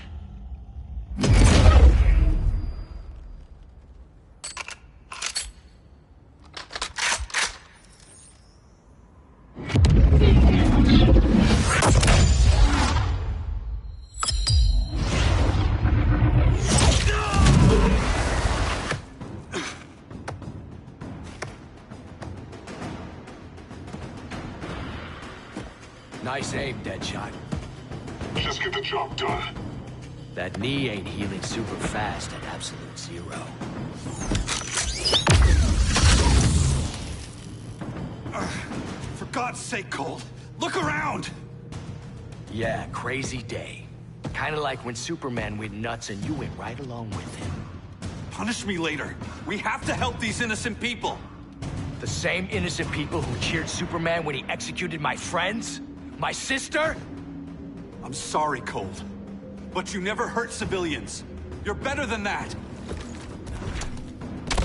F: Nice aim, Deadshot.
H: Just get the job done.
U: That knee ain't healing super fast at absolute zero.
S: For God's sake, Colt, look around!
U: Yeah, crazy day. Kinda like when Superman went nuts and you went right along with him.
S: Punish me later. We have to help these innocent people.
U: The same innocent people who cheered Superman when he executed my friends? My sister?
S: I'm sorry, Colt. But you never hurt civilians. You're better than that.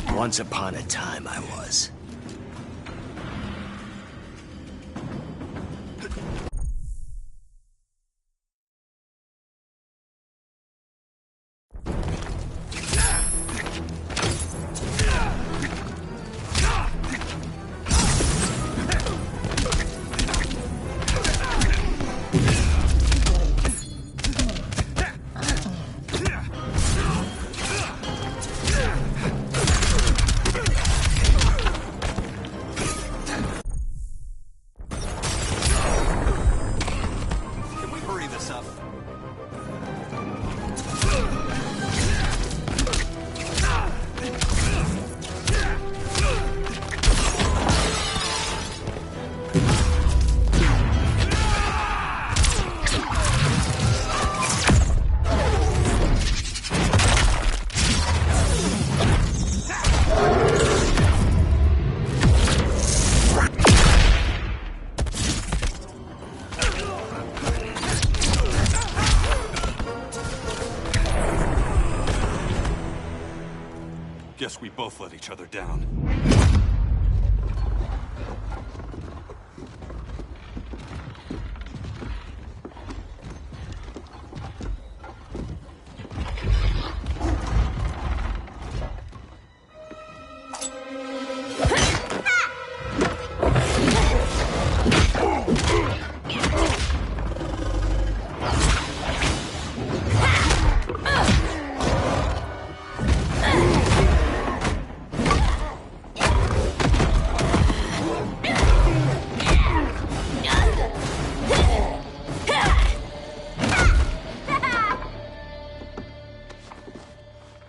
U: Once upon a time, I was.
S: Guess we both let each other down.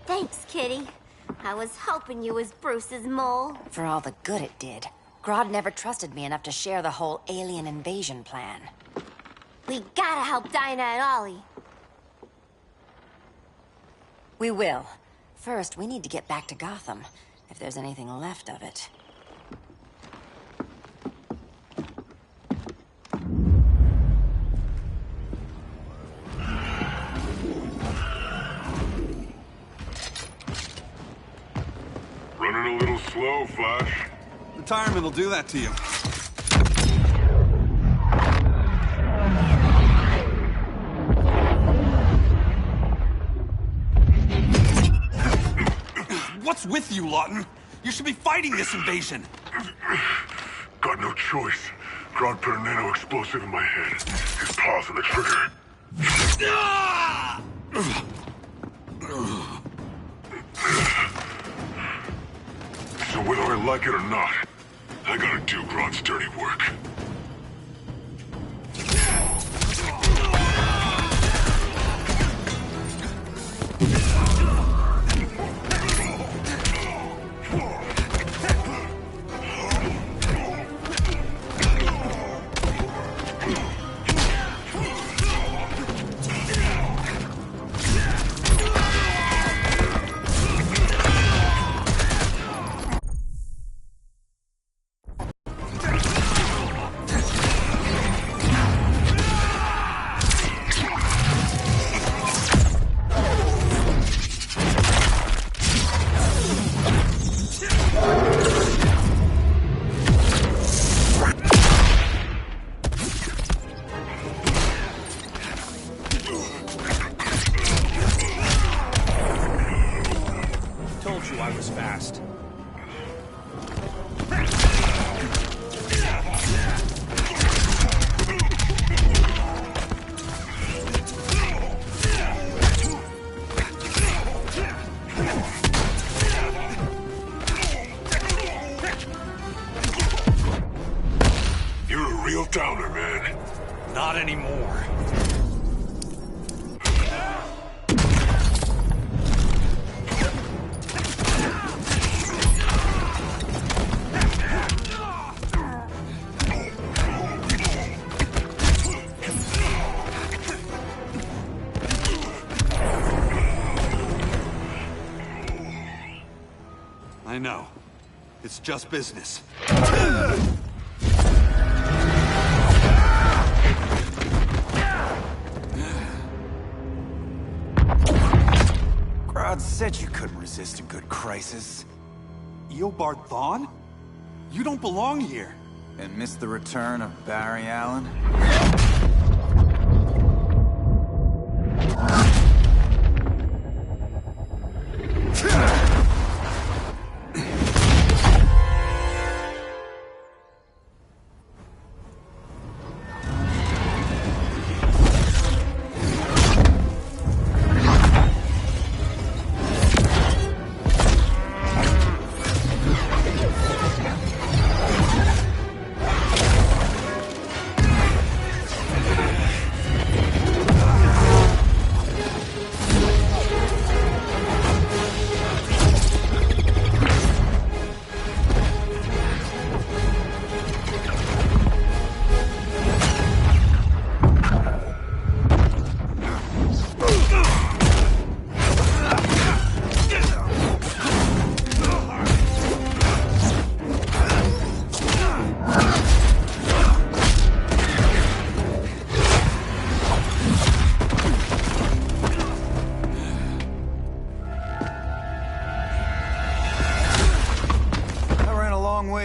L: Thanks, Kitty. I was hoping you was Bruce's mole.
Q: For all the good it did. Grodd never trusted me enough to share the whole alien invasion plan.
L: We gotta help Dinah and Ollie.
Q: We will. First, we need to get back to Gotham, if there's anything left of it.
H: Running a little slow, Flash.
S: Retirement will do that to you. What's with you, Lawton? You should be fighting this invasion.
H: Got no choice. Grodd put a nano explosive in my head. His paws on the trigger. So whether I like it or not, I gotta do Grodd's dirty work.
S: I was fast.
H: You're a real downer, man.
S: Not anymore. It's just business.
I: Grodd said you couldn't resist a good crisis.
S: Eobard Thawne? You don't belong here.
I: And miss the return of Barry Allen?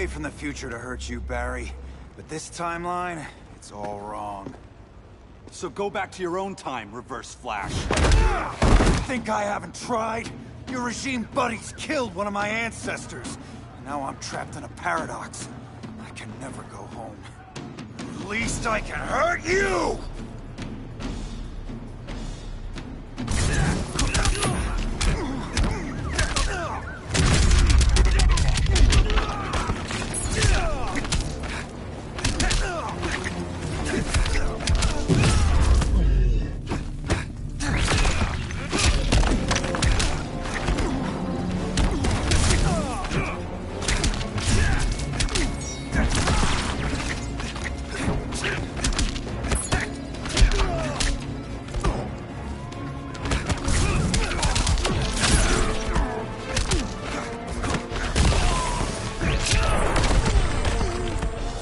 I: From the future to hurt you, Barry. But this timeline, it's all wrong.
S: So go back to your own time, Reverse Flash.
I: Think I haven't tried? Your regime buddies killed one of my ancestors. And now I'm trapped in a paradox. I can never go home. At least I can hurt you!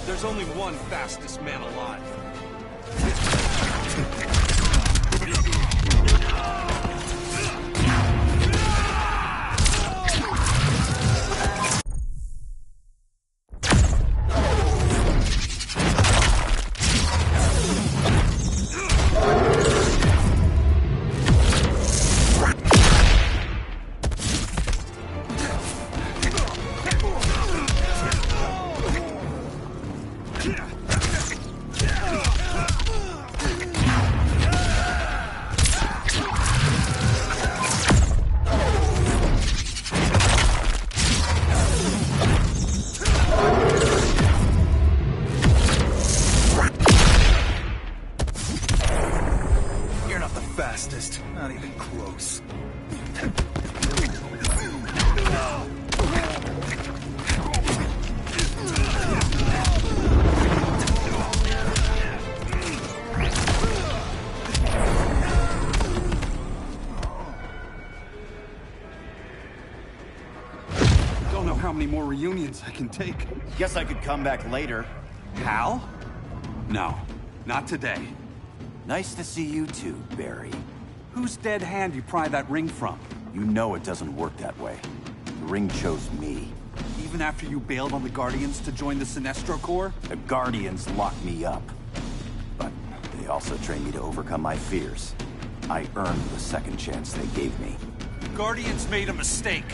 S: There's only one fastest man alive. Fastest. Not even close. Don't know how many more reunions I can take.
V: Guess I could come back later.
S: Hal? No, not today.
V: Nice to see you too, Barry.
S: Whose dead hand you pry that ring from?
V: You know it doesn't work that way. The ring chose me.
S: Even after you bailed on the Guardians to join the Sinestro Corps?
V: The Guardians locked me up. But they also trained me to overcome my fears. I earned the second chance they gave me.
S: Guardians made a mistake.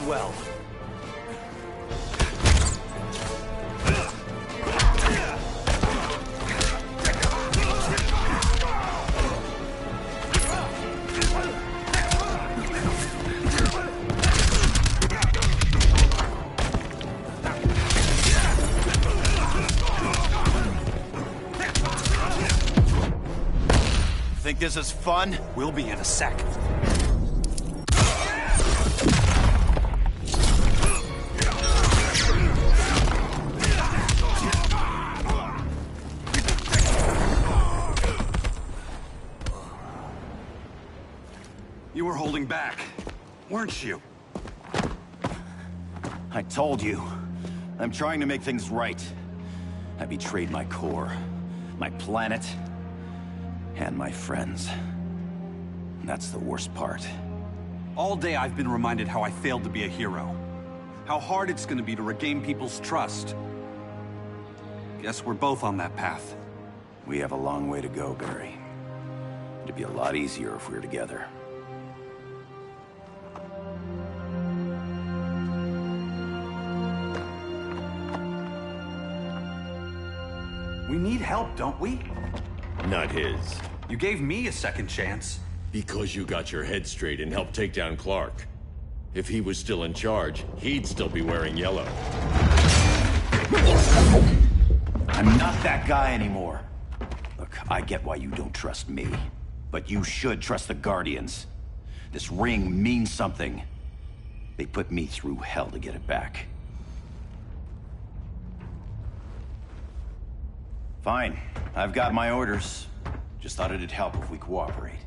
V: Well.
I: this is fun?
S: We'll be in a sec. You were holding back, weren't you?
V: I told you. I'm trying to make things right. I betrayed my core, my planet, and my friends. That's the worst part.
S: All day I've been reminded how I failed to be a hero. How hard it's gonna be to regain people's trust. Guess we're both on that path.
V: We have a long way to go, Barry. It'd be a lot easier if we were together.
S: We need help, don't we?
A: Not his.
S: You gave me a second chance.
A: Because you got your head straight and helped take down Clark. If he was still in charge, he'd still be wearing yellow.
V: I'm not that guy anymore. Look, I get why you don't trust me. But you should trust the Guardians. This ring means something. They put me through hell to get it back. Fine. I've got my orders. Just thought it'd help if we cooperate.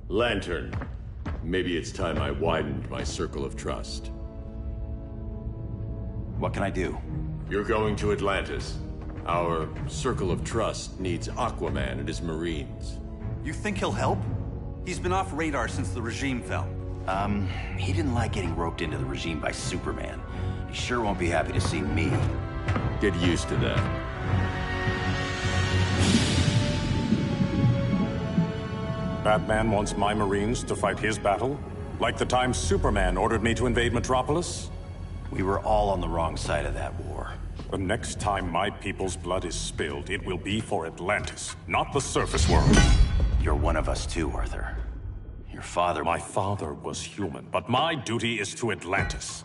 A: Lantern. Maybe it's time I widened my circle of trust.
V: What can I do?
A: You're going to Atlantis. Our circle of trust needs Aquaman and his Marines.
S: You think he'll help? He's been off radar since the regime fell.
V: He didn't like getting roped into the regime by Superman. He sure won't be happy to see me.
A: Get used to that.
E: Batman wants my Marines to fight his battle? Like the time Superman ordered me to invade Metropolis?
V: We were all on the wrong side of that war.
E: The next time my people's blood is spilled, it will be for Atlantis, not the surface world.
V: You're one of us too, Arthur. Your father...
E: My father was human, but my duty is to Atlantis.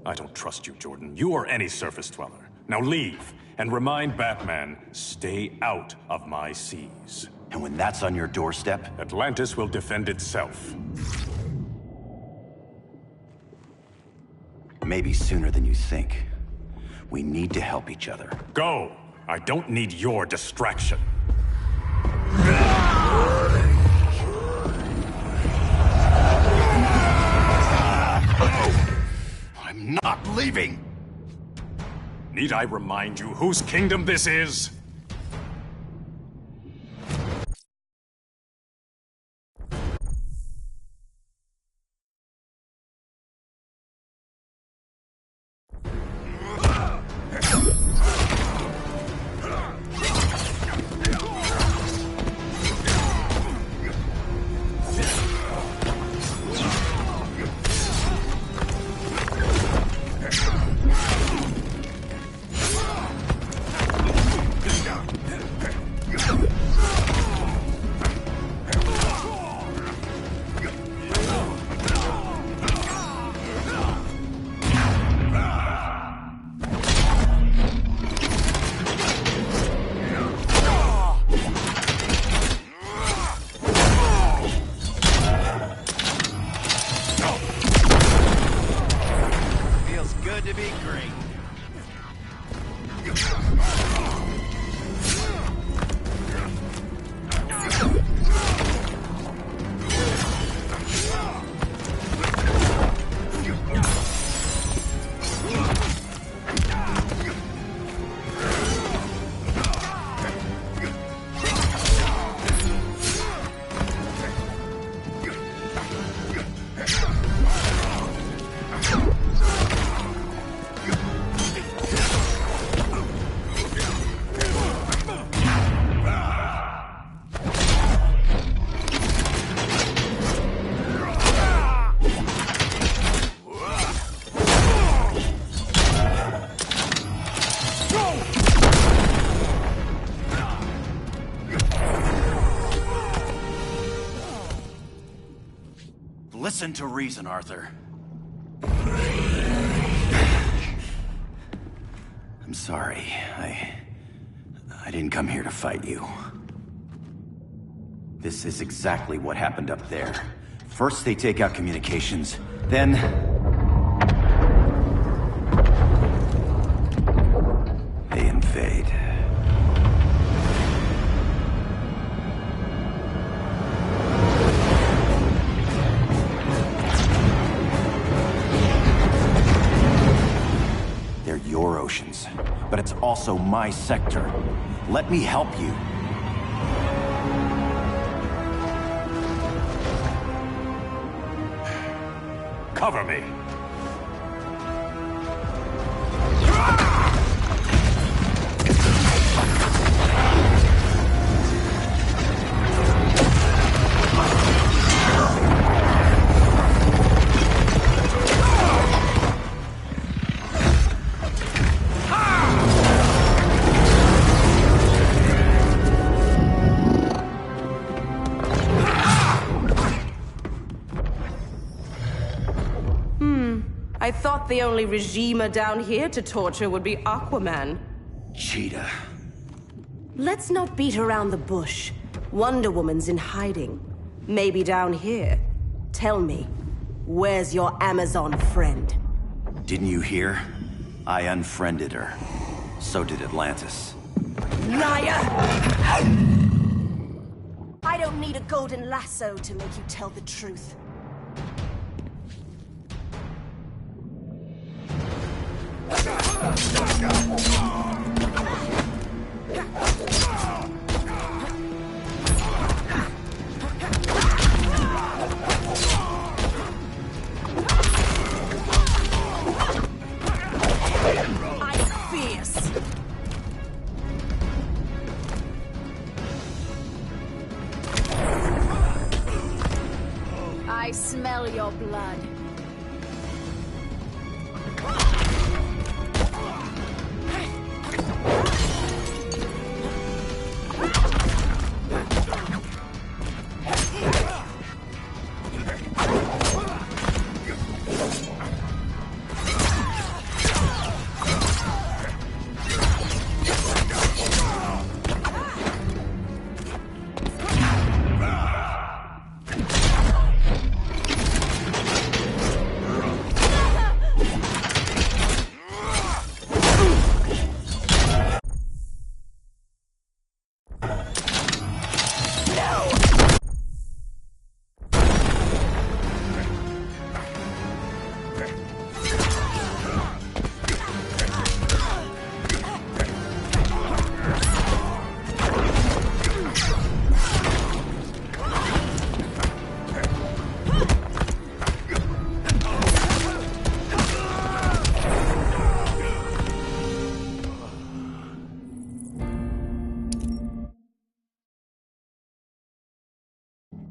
E: I don't trust you, Jordan. You or any surface dweller. Now leave, and remind Batman, stay out of my seas.
V: And when that's on your doorstep?
E: Atlantis will defend itself.
V: Maybe sooner than you think. We need to help each other.
E: Go! I don't need your distraction.
V: I'm not leaving!
E: Need I remind you whose kingdom this is?
V: Listen to reason, Arthur. I'm sorry. I didn't come here to fight you. This is exactly what happened up there. First they take out communications, then... they invade. They're your oceans, but it's also my sector. Let me help you.
E: Cover me.
G: I thought the only regimer down here to torture would be Aquaman.
V: Cheetah.
G: Let's not beat around the bush. Wonder Woman's in hiding. Maybe down here. Tell me, where's your Amazon friend?
V: Didn't you hear? I unfriended her. So did Atlantis.
G: Liar! I don't need a golden lasso to make you tell the truth. I'm fierce. I smell your blood.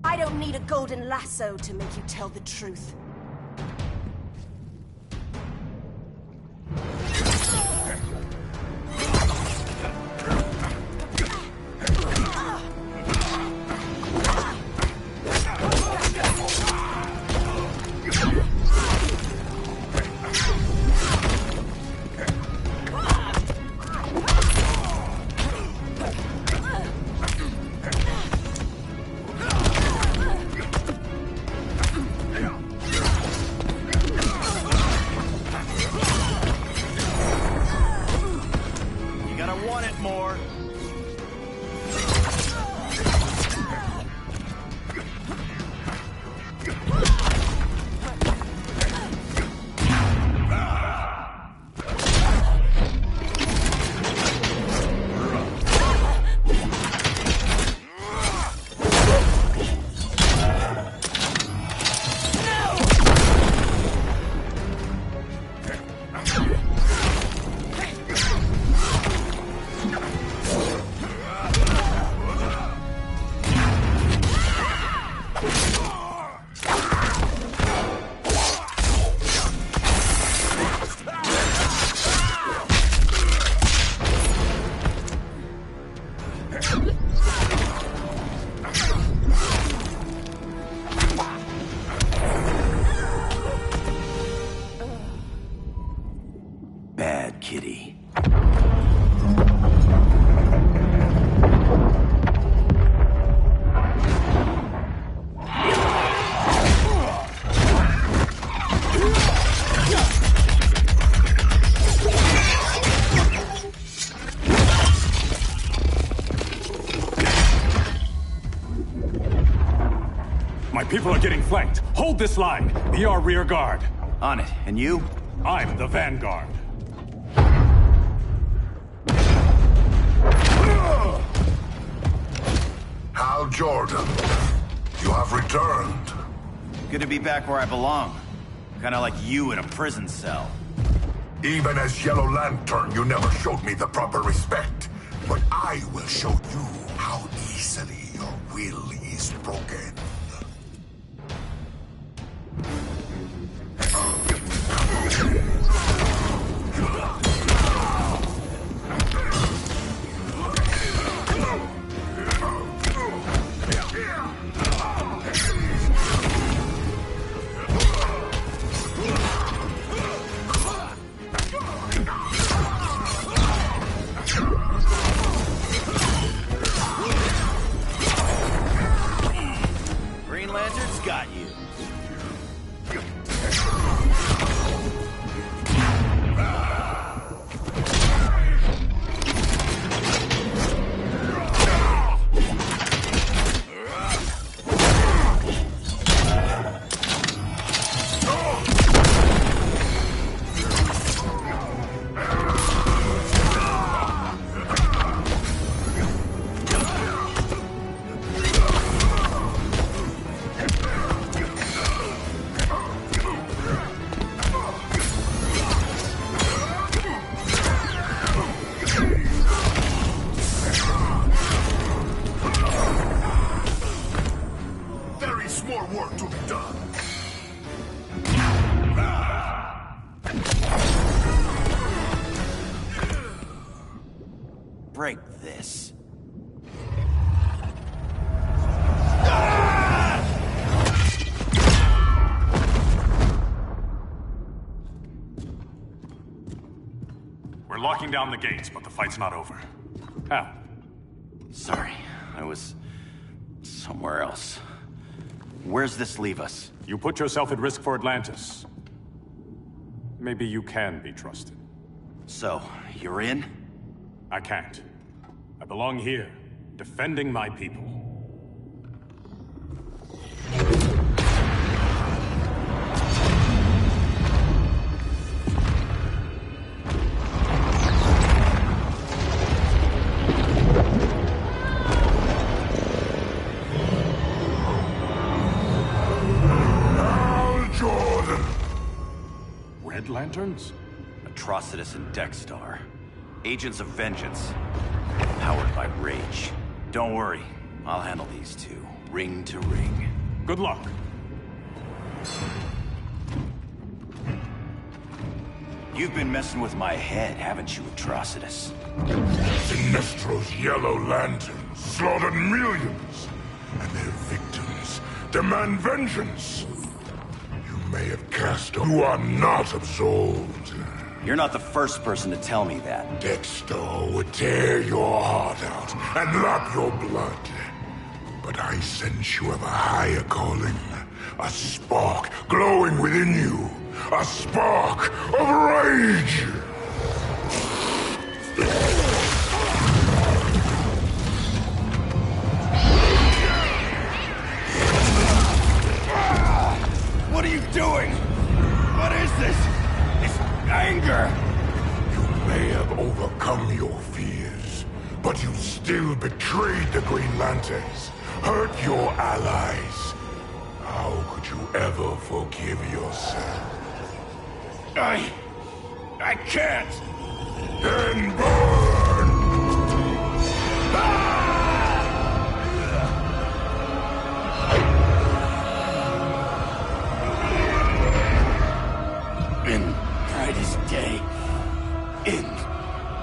G: I don't need a golden lasso to make you tell the truth.
E: people are getting flanked. Hold this line. Be our rear guard.
V: On it. And you?
E: I'm the vanguard.
H: Hal Jordan, you have returned.
V: Good to be back where I belong. Kinda like you in a prison cell.
H: Even as Yellow Lantern, you never showed me the proper respect. But I will show you how easily your will is broken.
V: Green Lantern's got you.
H: There is more work to be done.
V: Break this.
E: We're locking down the gates, but the fight's not over. Hal.
V: Sorry, I was somewhere else. Where's this leave us?
E: You put yourself at risk for Atlantis. Maybe you can be trusted.
V: So, you're in?
E: I can't. I belong here, defending my people.
H: Hal Jordan!
E: Red Lanterns?
V: Atrocitus and Dexstar. Agents of Vengeance. Powered by rage. Don't worry, I'll handle these two, ring to ring.
E: Good luck.
V: You've been messing with my head, haven't you, Atrocitus?
H: Sinestro's Yellow Lanterns slaughtered millions, and their victims demand vengeance. You may have cast off. You are not absolved.
V: You're not the first person to tell me that.
H: Dexter would tear your heart out and lap your blood. But I sense you have a higher calling. A spark glowing within you. A spark of rage!
V: What are you doing? What is this? It's anger!
H: You may have overcome your fears, but you still betrayed the Green Lanterns, hurt your allies. How could you ever forgive yourself?
V: I can't!
H: Then burn!
V: In brightest day, in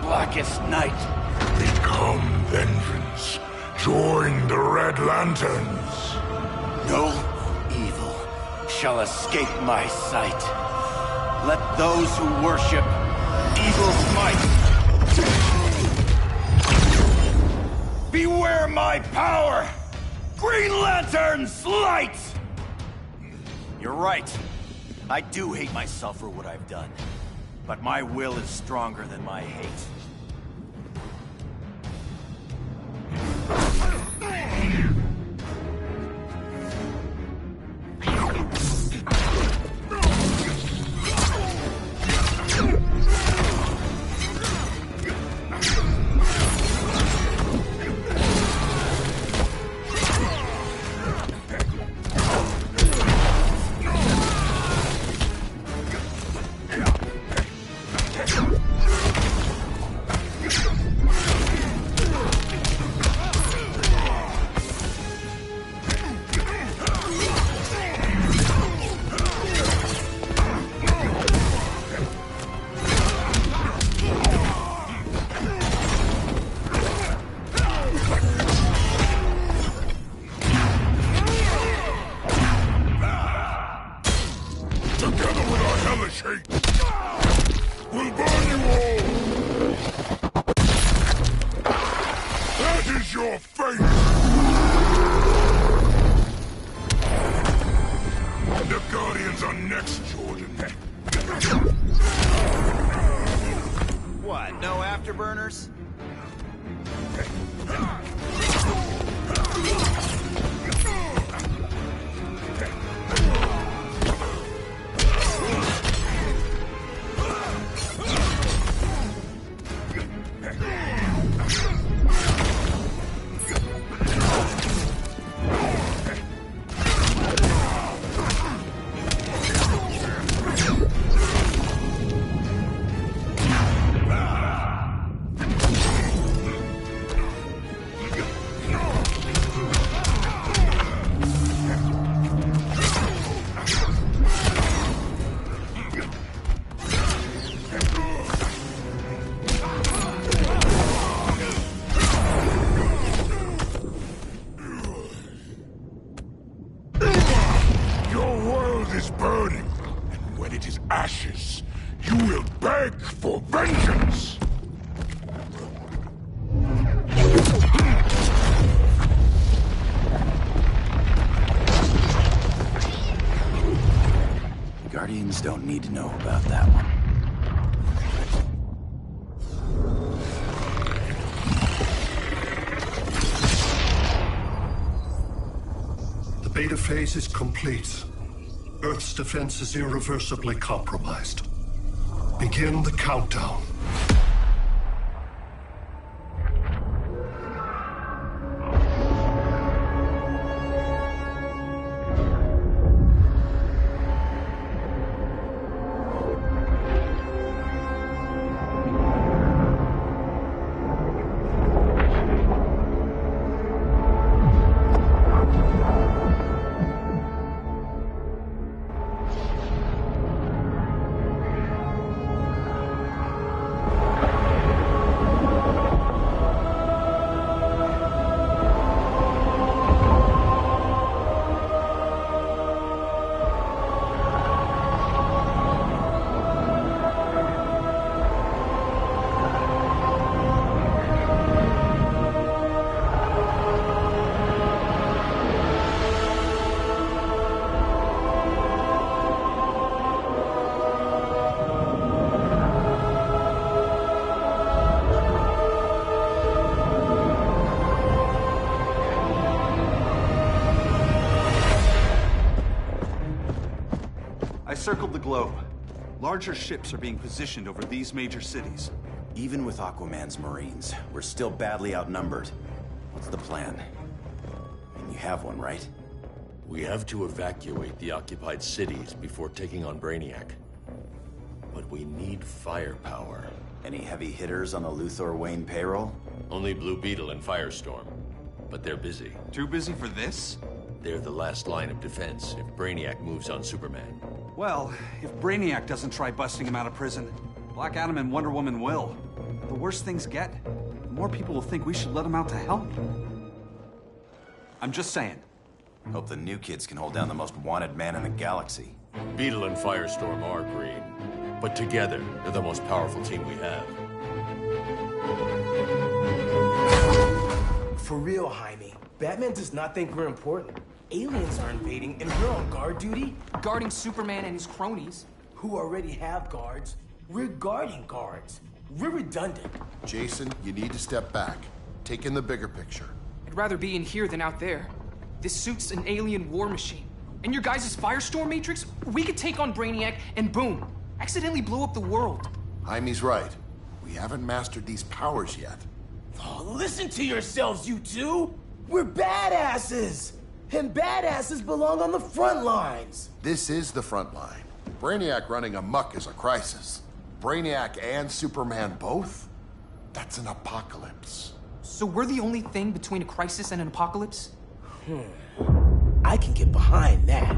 V: blackest night.
H: Become vengeance. Join the Red Lanterns.
V: No evil shall escape my sight. Let those who worship evil's might beware my power! Green Lantern's light! You're right. I do hate myself for what I've done. But my will is stronger than my hate.
H: hate will burn you all! That is your fate! The Guardians are next, Jordan.
I: What, no afterburners?
H: Ashes, you will beg for vengeance!
V: Guardians don't need to know about that one.
T: The beta phase is complete. Earth's defense is irreversibly compromised. Begin the countdown.
S: I circled the globe. Larger ships are being positioned over these major cities.
V: Even with Aquaman's Marines, we're still badly outnumbered. What's the plan? I mean, you have one, right?
A: We have to evacuate the occupied cities before taking on Brainiac. But we need firepower.
V: Any heavy hitters on the Luthor Wayne payroll?
A: Only Blue Beetle and Firestorm. But they're busy.
S: Too busy for this?
A: They're the last line of defense if Brainiac moves on Superman.
S: Well, if Brainiac doesn't try busting him out of prison, Black Adam and Wonder Woman will. The worse things get, the more people will think we should let him out to help. I'm just saying.
V: Hope the new kids can hold down the most wanted man in the galaxy.
A: Beetle and Firestorm are green, but together, they're the most powerful team we have.
J: For real, Jaime, Batman does not think we're important. Aliens are invading, and we're on guard duty?
K: Guarding Superman and his cronies.
J: Who already have guards. We're guarding guards. We're redundant.
W: Jason, you need to step back. Take in the bigger picture.
K: I'd rather be in here than out there. This suit's an alien war machine. And your guys' Firestorm Matrix, we could take on Brainiac and boom, accidentally blow up the world.
W: Jaime's right. We haven't mastered these powers yet.
J: Oh, listen to yourselves, you two! We're badasses! And badasses belong on the front lines!
W: This is the front line. Brainiac running amok is a crisis. Brainiac and Superman both? That's an apocalypse.
K: So we're the only thing between a crisis and an apocalypse?
J: I can get behind that.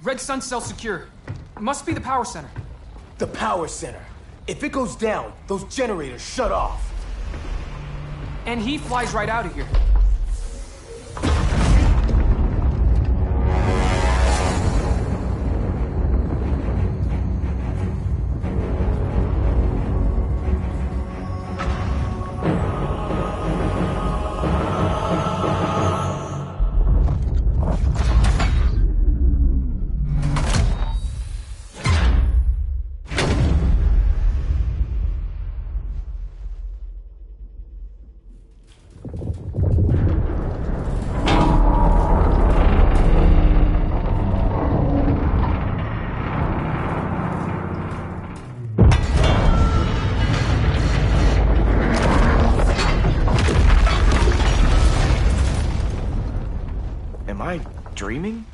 K: Red Sun cell secure. Must be the power center.
J: The power center. If it goes down, those generators shut off.
K: And he flies right out of here.
F: Am I dreaming?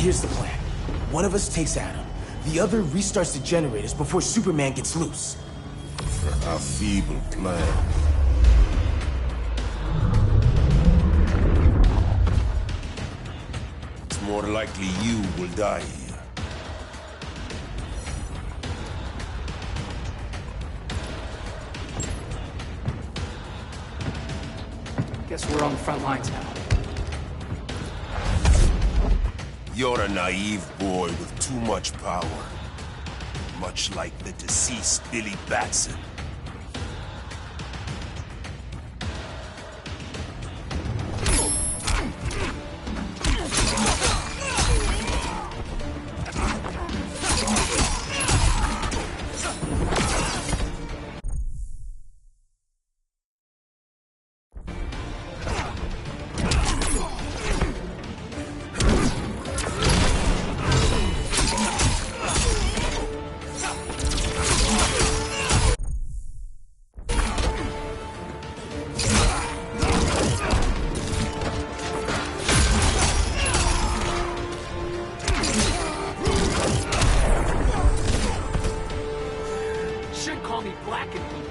J: Here's the plan. One of us takes Adam. The other restarts the generators before Superman gets loose.
H: A feeble plan. It's more likely you will die here.
K: Guess we're on the front lines now.
H: You're a naive boy with too much power. Much like the deceased Billy Batson.
K: Should call me Black and Blue.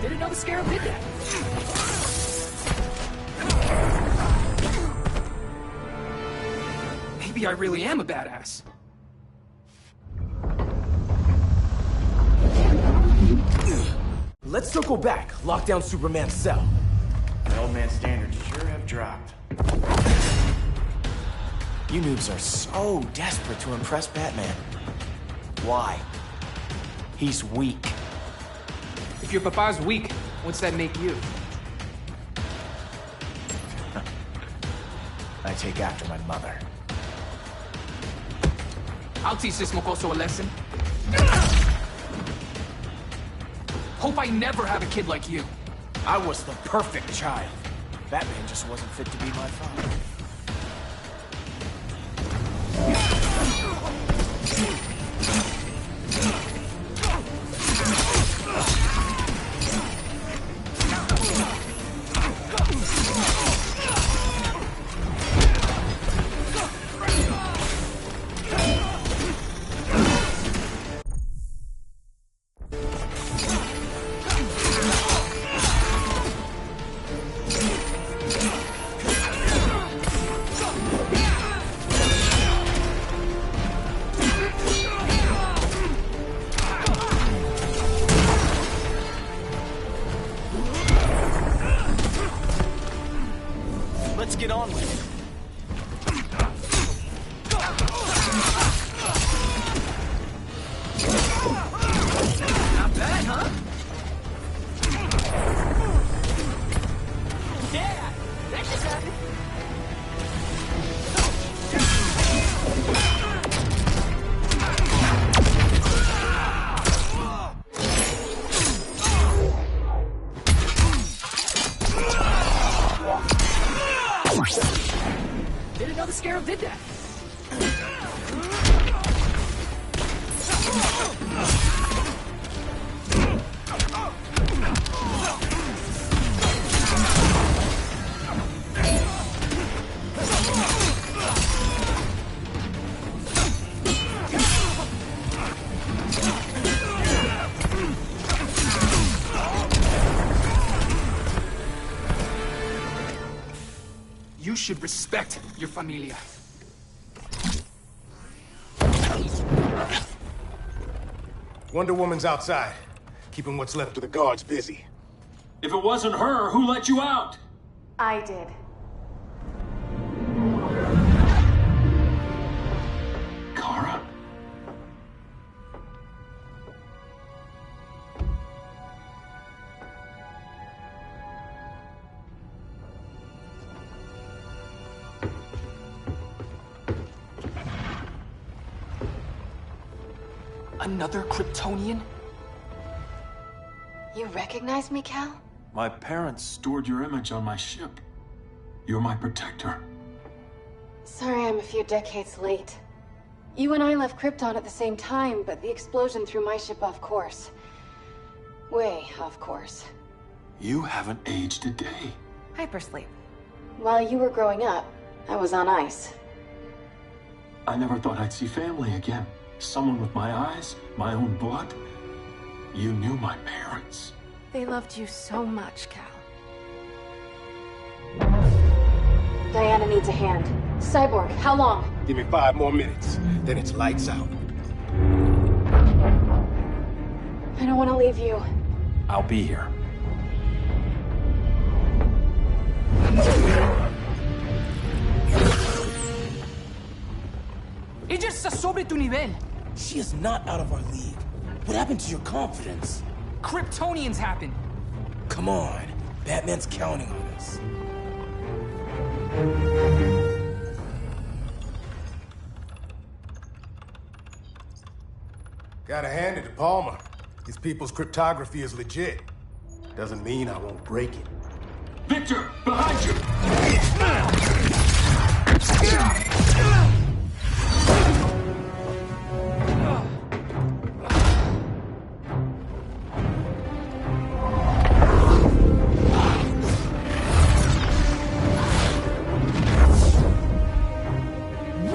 K: Didn't know the Scarab did that. Maybe I really am a badass.
J: Let's circle back, lock down Superman's cell.
F: The old man's standards sure have dropped. You noobs are so desperate to impress Batman. Why? He's weak.
K: If your papa's weak, what's that make you?
F: I take after my mother.
K: I'll teach this mocoso a lesson. Hope I never have a kid like you.
F: I was the perfect child. Batman just wasn't fit to be my father. Let's get on with it.
K: Didn't know the Scarab did that. You should respect your familia.
D: Wonder Woman's outside, keeping what's left of the guards busy.
B: If it wasn't her, who let you out?
C: I did.
B: Kara?
K: Another Kryptonian?
C: You recognize me, Cal?
B: My parents stored your image on my ship. You're my protector.
C: Sorry I'm a few decades late. You and I left Krypton at the same time, but the explosion threw my ship off course. Way off course.
B: You haven't aged a day.
C: Hypersleep. While you were growing up, I was on ice.
B: I never thought I'd see family again. Someone with my eyes, my own blood. You knew my parents.
C: They loved you so much, Cal. Diana needs a hand. Cyborg, how long?
D: Give me 5 more minutes, then it's lights out.
C: I don't want to leave you.
B: I'll be here.
K: Ella está sobre tu nivel.
J: She is not out of our league. What happened to your confidence?
K: Kryptonians happen.
J: Come on. Batman's counting on us.
D: Gotta hand it to Palmer. His people's cryptography is legit. Doesn't mean I won't break it.
B: Victor, behind you!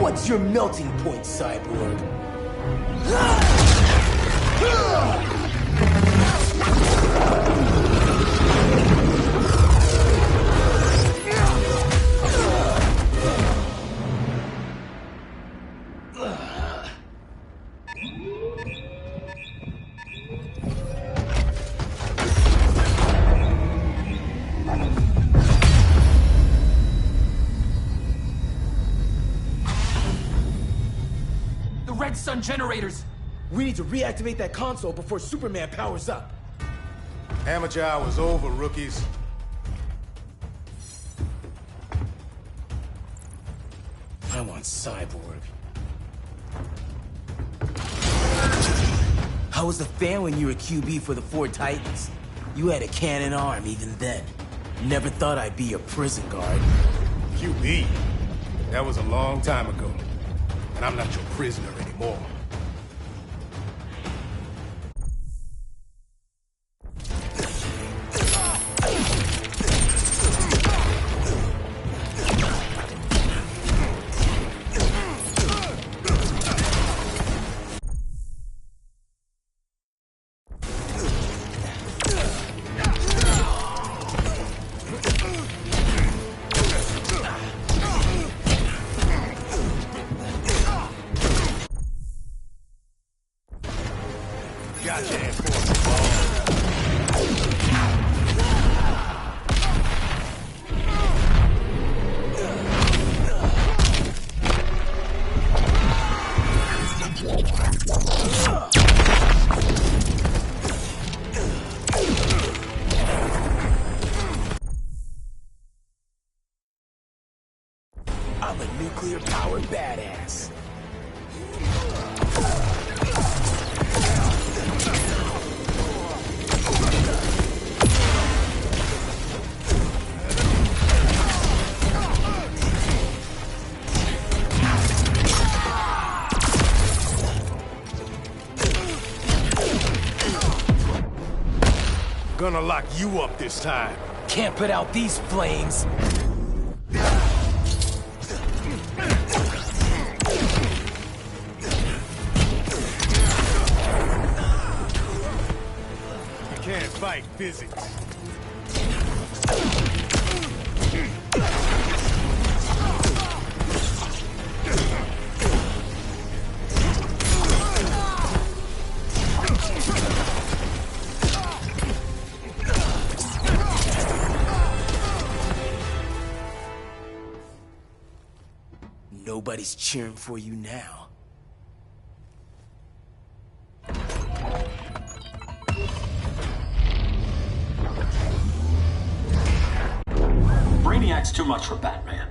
J: What's your melting point, Cyborg?
K: Red Sun generators!
J: We need to reactivate that console before Superman powers up.
D: Amateur hour's over, rookies.
J: I want Cyborg. How was the fan when you were QB for the 4 Titans? You had a cannon arm even then. Never thought I'd be a prison guard.
D: QB? That was a long time ago. And I'm not your prisoner anymore.
J: I'm a nuclear-powered badass.
D: gonna lock you up this time.
J: Can't put out these flames.
D: You can't fight physics.
J: Nobody's cheering for you now.
B: Brainiac's too much for Batman.